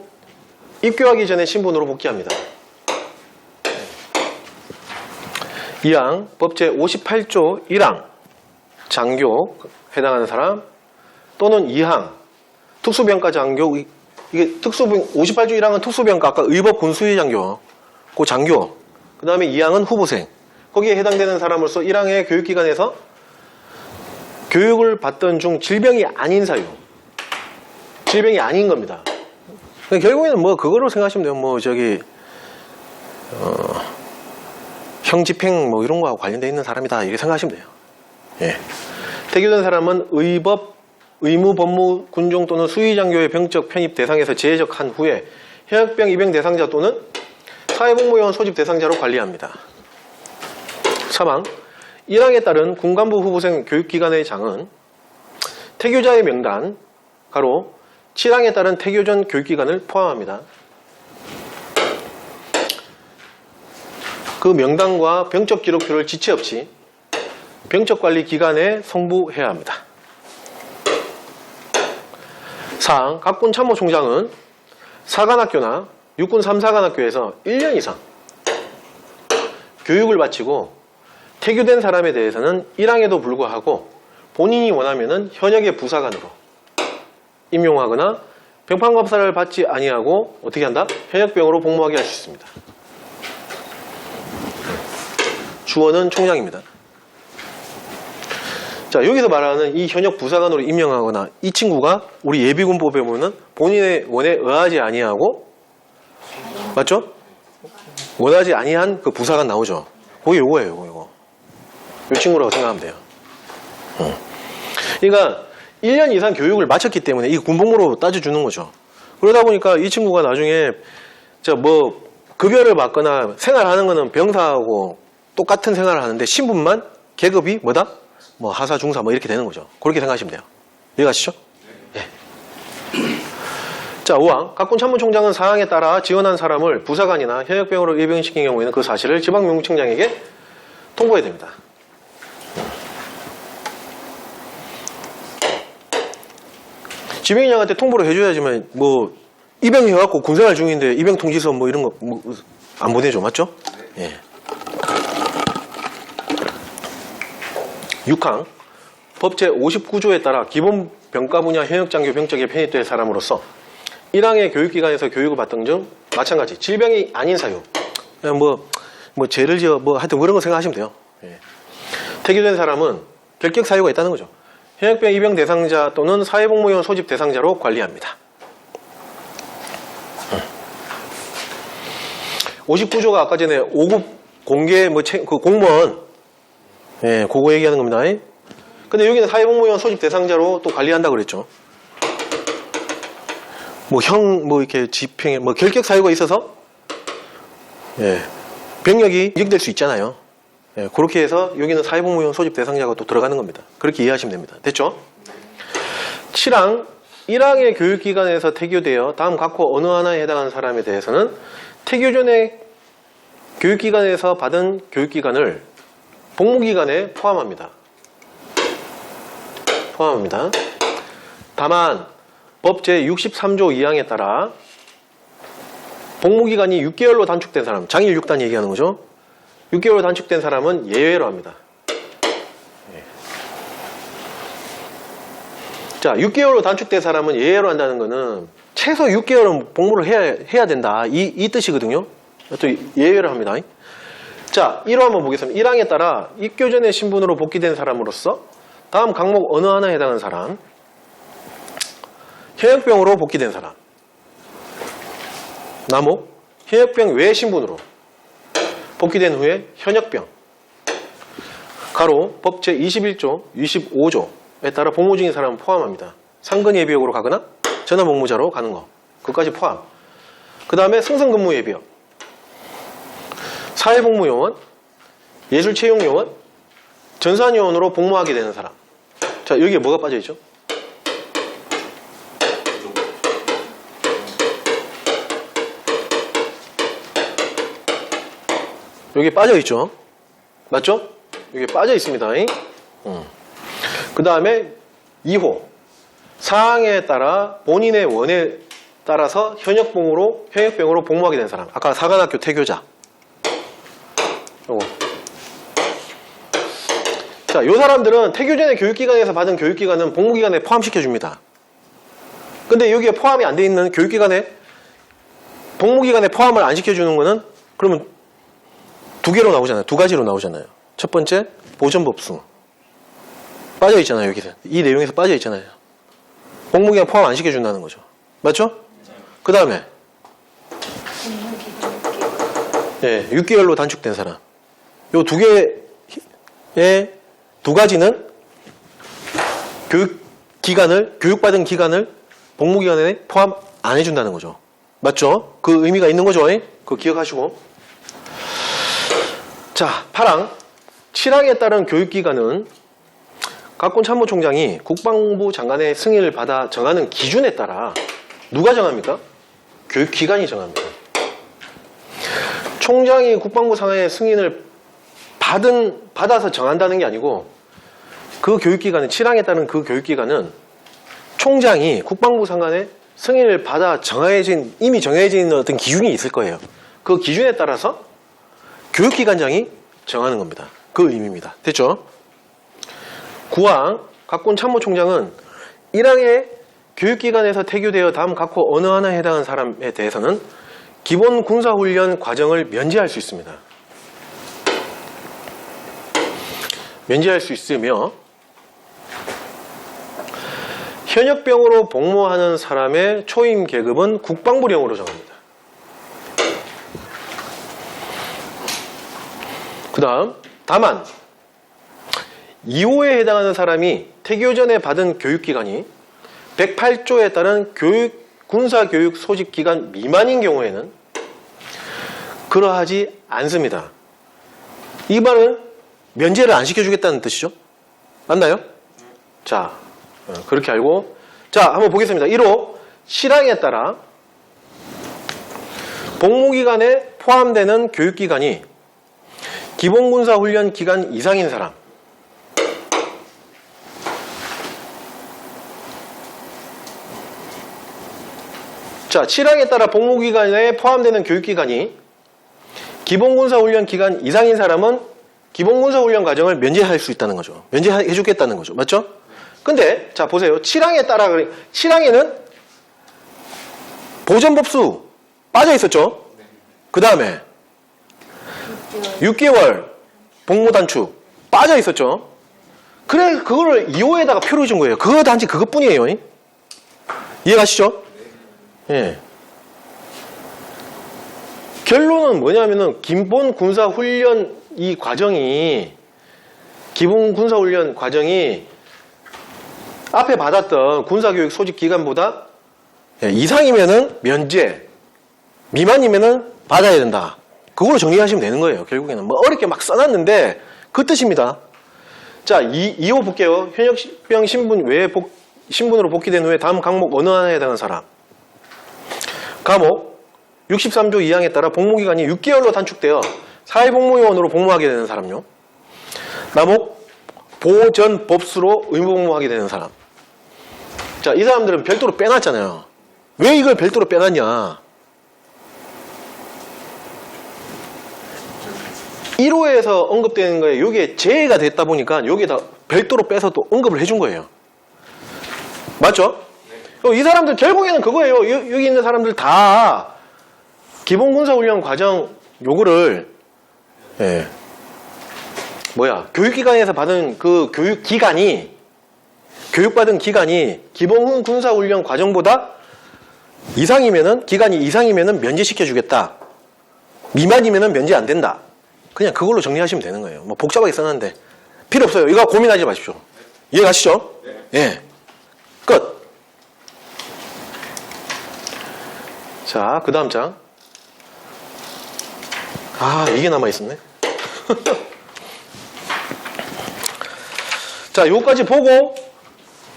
입교하기 전에 신분으로 복귀합니다. 2항 법제 58조 1항 장교 해당하는 사람 또는 2항 특수병과 장교 이게 58조 1항은 특수병과 아까 의법 군수위 장교 그 장교 그 다음에 2항은 후보생 거기에 해당되는 사람으로서 1항의 교육기관에서 교육을 받던 중 질병이 아닌 사유 질병이 아닌 겁니다. 결국에는 뭐 그거로 생각하시면 돼요. 뭐 저기 형집행 뭐 이런 거하고 관련되어 있는 사람이다 이렇게 생각하시면 돼요. 예. 태교된 사람은 의법, 의무, 법무, 군종 또는 수의장교의 병적 편입 대상에서 제적한 후에 현역병 입영 대상자 또는 사회복무요원 소집 대상자로 관리합니다. 3항 1항에 따른 군간부 후보생 교육기관의 장은 태교자의 명단, 가로 7항에 따른 태교 전 교육기간을 포함합니다. 그 명단과 병적 기록표를 지체 없이 병적관리 기관에 송부해야 합니다. 4항 각군 참모총장은 사관학교나 육군 3사관학교에서 1년 이상 교육을 마치고 태교된 사람에 대해서는 1항에도 불구하고 본인이 원하면 현역의 부사관으로 임용하거나 병판검사를 받지 아니하고 어떻게 한다? 현역병으로 복무하게 할 수 있습니다. 주어는 총장입니다. 자, 여기서 말하는 이 현역 부사관으로 임명하거나 이 친구가 우리 예비군법에 보면 본인의 원에 의하지 아니하고 맞죠? 원하지 아니한 그 부사관 나오죠. 그게 요거예요, 요거. 이 친구라고 생각하면 돼요. 그러니까 1년 이상 교육을 마쳤기 때문에 이 군복무로 따져주는 거죠. 그러다 보니까 이 친구가 나중에 급여를 받거나 생활하는 거는 병사하고 똑같은 생활을 하는데 신분만 계급이 뭐다? 뭐 하사, 중사 뭐 이렇게 되는 거죠. 그렇게 생각하시면 돼요. 이해가시죠? 예. 자, 5항 각군 참모총장은 사항에 따라 지원한 사람을 부사관이나 현역병으로 입영시킨 경우에는 그 사실을 지방명무청장에게 통보해야 됩니다. 지명장한테 통보를 해줘야지만 뭐 입영해갖고 군생활 중인데 입영 통지서 뭐 이런 거 안 보내죠, 맞죠? 예. 6항 법 제59조에 따라 기본 병가 분야 현역장교 병적에 편입된 사람으로서 1항의 교육기관에서 교육을 받던 중 마찬가지 질병이 아닌 사유 그냥 뭐 죄를 지어 뭐 하여튼 그런 거 생각하시면 돼요. 예. 태교된 사람은 결격 사유가 있다는 거죠. 현역병 입영 대상자 또는 사회복무요원 소집 대상자로 관리합니다. 59조가 아까 전에 5급 공개 그 공무원 예, 그거 얘기하는 겁니다. 근데 여기는 사회복무요원 소집 대상자로 또 관리한다고 그랬죠. 이렇게 집행에 결격 사유가 있어서 예, 병력이 인정될 수 있잖아요. 예, 그렇게 해서 여기는 사회복무요원 소집 대상자가 또 들어가는 겁니다. 그렇게 이해하시면 됩니다. 됐죠? 7항 1항의 교육기관에서 태교되어 다음 각호 어느 하나에 해당하는 사람에 대해서는 태교 전에 교육기관에서 받은 교육기간을 복무기간에 포함합니다. 다만 법 제63조 2항에 따라 복무기간이 6개월로 단축된 사람, 장일 6단 얘기하는 거죠. 6개월로 단축된 사람은 예외로 합니다. 자, 6개월로 단축된 사람은 예외로 한다는 거는 최소 6개월은 복무를 해야 된다. 이 뜻이거든요. 또 예외를 합니다. 자, 1호 한번 보겠습니다. 1항에 따라 입교 전에 신분으로 복귀된 사람으로서 다음 항목 어느 하나에 해당하는 사람 현역병으로 복귀된 사람 나목 현역병 외 신분으로 복귀된 후에 현역병 가로 법 제21조 25조에 따라 복무 중인 사람은 포함합니다. 상근 예비역으로 가거나 전화 복무자로 가는 거 그것까지 포함. 그 다음에 승선근무 예비역 사회복무요원 예술채용요원 전산요원으로 복무하게 되는 사람. 자, 여기에 뭐가 빠져있죠? 여기 빠져있죠? 맞죠? 여기 빠져있습니다. 그 다음에 2호 사항에 따라 본인의 원에 따라서 현역병으로 복무하게 된 사람. 아까 사관학교 태교자 요거. 자, 요 사람들은 태교 전에 교육기관에서 받은 교육기간은 복무기간에 포함시켜줍니다. 근데 여기에 포함이 안 돼 있는 복무기간에 포함을 안 시켜주는 거는 그러면 두 개로 나오잖아요. 두 가지로 나오잖아요. 첫 번째, 보전법수. 빠져있잖아요, 여기서. 이 내용에서 빠져있잖아요. 복무기간 포함 안 시켜준다는 거죠. 맞죠? 그 다음에, 예, 6개월로 단축된 사람. 요 두 개의 두 가지는 교육받은 기간을 복무기간에 포함 안 해준다는 거죠. 맞죠? 그 의미가 있는 거죠. 그거 기억하시고. 자, 8항. 7항에 따른 교육기간은 각군 참모총장이 국방부 장관의 승인을 받아 정하는 기준에 따라 누가 정합니까? 교육기관이 정합니다. 총장이 국방부 상하의 승인을 받아서 정한다는 게 아니고 그 교육기관은 7항에 따른 그 교육기관은 총장이 국방부 상관의 승인을 받아 이미 정해진 어떤 기준이 있을 거예요. 그 기준에 따라서 교육기관장이 정하는 겁니다. 그 의미입니다. 됐죠? 9항 각군 참모총장은 1항에 교육기관에서 태교되어 다음 각호 어느 하나에 해당하는 사람에 대해서는 기본 군사훈련 과정을 면제할 수 있습니다. 면제할 수 있으며 현역병으로 복무하는 사람의 초임 계급은 국방부령으로 정합니다. 그 다음 다만 2호에 해당하는 사람이 태교 전에 받은 교육기간이 108조에 따른 군사교육 소집기간 미만인 경우에는 그러하지 않습니다. 이 말은 면제를 안 시켜주겠다는 뜻이죠. 맞나요? 자, 그렇게 알고 자, 한번 보겠습니다. 1호 실항에 따라 복무기간에 포함되는 교육기간이 기본군사훈련 기간 이상인 사람 자, 7항에 따라 복무기간에 포함되는 교육기간이 기본군사훈련 기간 이상인 사람은 기본군사훈련 과정을 면제할 수 있다는 거죠. 면제해 주겠다는 거죠. 맞죠? 근데 자 보세요. 7항에 따라 7항에는 보전법수 빠져 있었죠. 그 다음에 6개월 복무단축 빠져 있었죠. 그래 그거를 2호에다가 표를 준 거예요. 그거 단지 그것뿐이에요. 이해가시죠? 예. 결론은 뭐냐면은 기본 군사훈련 이 과정이 기본 군사훈련 과정이 앞에 받았던 군사교육 소집 기간보다 이상이면은 면제, 미만이면은 받아야 된다. 그걸로 정리하시면 되는 거예요. 결국에는 뭐 어렵게 막 써놨는데 그 뜻입니다. 자, 2호 볼게요. 현역병 신분 외에 신분으로 복귀된 후에 다음 항목 어느 하나에 해당하는 사람. 감옥 63조 2항에 따라 복무기간이 6개월로 단축되어 사회복무요원으로 복무하게 되는 사람요. 남옥 보전법수로 의무복무하게 되는 사람. 자, 이 사람들은 별도로 빼놨잖아요. 왜 이걸 별도로 빼놨냐? 1호에서 언급되는 거에 이게 제외가 됐다 보니까 여기에다 별도로 빼서 또 언급을 해준 거예요. 맞죠? 이 사람들 결국에는 그거예요. 여기 있는 사람들 다 기본군사훈련 과정 요거를 교육기관에서 받은 그 교육받은 기간이 기본군사훈련 과정보다 기간이 이상이면은 면제시켜주겠다. 미만이면은 면제 안 된다. 그냥 그걸로 정리하시면 되는 거예요. 뭐 복잡하게 써놨는데 필요 없어요. 이거 고민하지 마십시오. 이해가시죠? 예. 끝. 자, 그 다음 장. 이게 남아있었네. 자, 요거까지 보고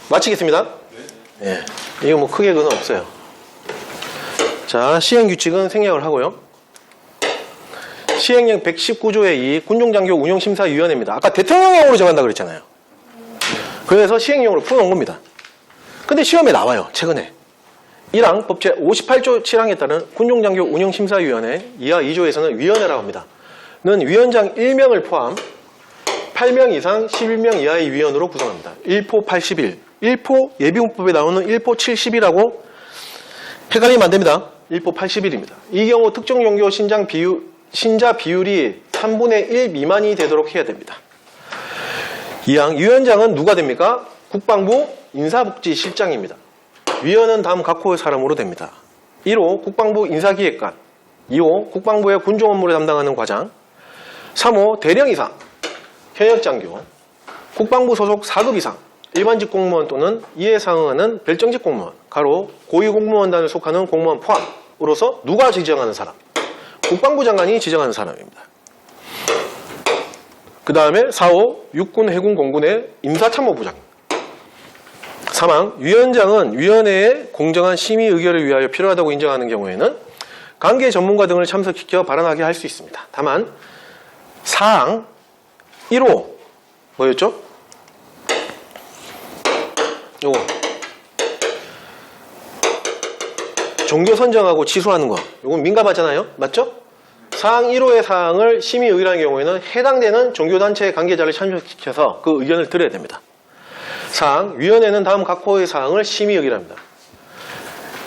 마치겠습니다. 예. 이거 뭐 크게 그건 없어요. 자, 시행규칙은 생략을 하고요. 시행령 119조의 2 군종장교 운영심사위원회입니다. 아까 대통령령으로 정한다 그랬잖아요. 그래서 시행령으로 풀어놓은 겁니다. 근데 시험에 나와요. 최근에. 1항 법제 58조 7항에 따른 군종장교 운영심사위원회 이하 2조에서는 위원회라고 합니다. 는 위원장 1명을 포함 8명 이상 11명 이하의 위원으로 구성합니다. 1포 81. 1포 예비군법에 나오는 1포 70이라고 헷갈리면 안 됩니다. 1포 81입니다. 이 경우 특정 종교 신자 비율이 3분의 1 미만이 되도록 해야 됩니다. 2항 위원장은 누가 됩니까? 국방부 인사복지실장입니다. 위원은 다음 각호의 사람으로 됩니다. 1호 국방부 인사기획관, 2호 국방부의 군종 업무를 담당하는 과장, 3호 대령 이상, 현역장교, 국방부 소속 4급 이상, 일반직 공무원 또는 이에 상응하는 별정직 공무원, 가로 고위공무원단을 속하는 공무원 포함으로서 누가 지정하는 사람? 국방부 장관이 지정하는 사람입니다. 그 다음에 4호 육군, 해군, 공군의 임사참모부장. 사망. 위원장은 위원회의 공정한 심의 의결을 위하여 필요하다고 인정하는 경우에는 관계 전문가 등을 참석시켜 발언하게 할 수 있습니다. 다만 사항 1호 뭐였죠? 요거 종교 선정하고 취소하는 거. 요건 민감하잖아요. 맞죠? 사항 1호의 사항을 심의 의결하는 경우에는 해당되는 종교단체의 관계자를 참석시켜서 그 의견을 들어야 됩니다. 사항, 위원회는 다음 각 호의 사항을 심의 의결합니다.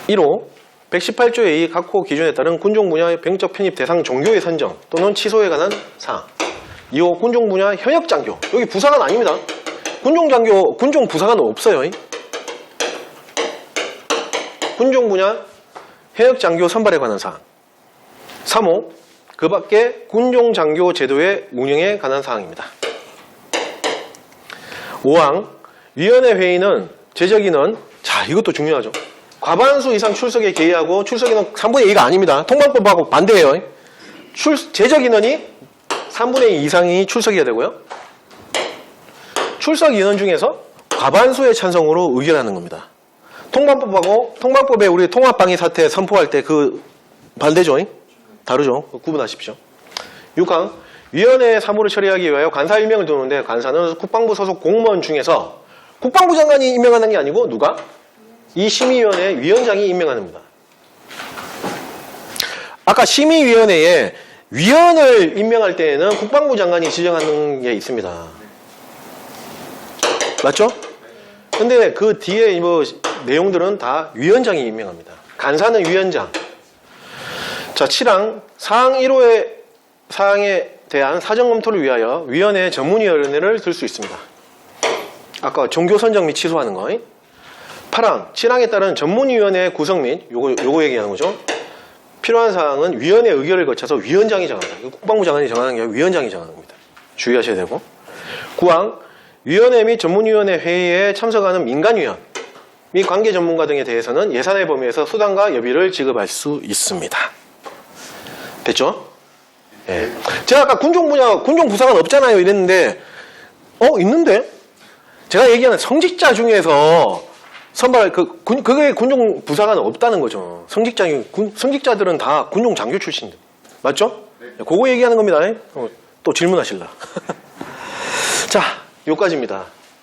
1호, 118조의 각 호 기준에 따른 군종 분야의 병적 편입 대상 종교의 선정 또는 취소에 관한 사항. 2호, 군종 분야 현역 장교. 여기 부사관 아닙니다. 군종 장교, 군종 부사관은 없어요. 군종 분야 현역 장교 선발에 관한 사항. 3호, 그 밖에 군종 장교 제도의 운영에 관한 사항입니다. 5항, 위원회 회의는 제적인원, 자, 이것도 중요하죠. 과반수 이상 출석에 개의하고 출석인원 3분의 2가 아닙니다. 통방법하고 반대예요. 제적인원이 3분의 2 이상이 출석해야 되고요. 출석 인원 중에서 과반수의 찬성으로 의결하는 겁니다. 통방법하고 통방법에 우리 통합방위 사태 선포할 때 그 반대죠. 다르죠. 구분하십시오. 6항, 위원회의 사무를 처리하기 위하여 관사 임명을 두는데 관사는 국방부 소속 공무원 중에서 국방부 장관이 임명하는 게 아니고 누가? 이 심의위원회 위원장이 임명하는 겁니다. 아까 심의위원회에 위원을 임명할 때에는 국방부 장관이 지정하는 게 있습니다. 맞죠? 근데 그 뒤에 뭐 내용들은 다 위원장이 임명합니다. 간사는 위원장. 자, 7항 사항 1호의 사항에 대한 사정 검토를 위하여 위원회 전문위원회를 들 수 있습니다. 아까 종교 선정 및 취소하는 거. 8항 7항에 따른 전문위원회 구성 및 요거 얘기하는 거죠. 필요한 사항은 위원회 의결을 거쳐서 위원장이 정한다. 국방부 장관이 정하는 게 아니라 위원장이 정하는 겁니다. 주의하셔야 되고. 9항 위원회 및 전문위원회 회의에 참석하는 민간위원 및 관계 전문가 등에 대해서는 예산의 범위에서 수당과 여비를 지급할 수 있습니다. 됐죠? 예. 제가 아까 군종 분야, 군종 부사관 없잖아요 이랬는데, 있는데? 제가 얘기하는 성직자 중에서 선발, 그게 군종 부사관은 없다는 거죠. 성직자들은 다 군종 장교 출신들. 맞죠? 네. 그거 얘기하는 겁니다. 또 질문하실라. 자, 요까지입니다.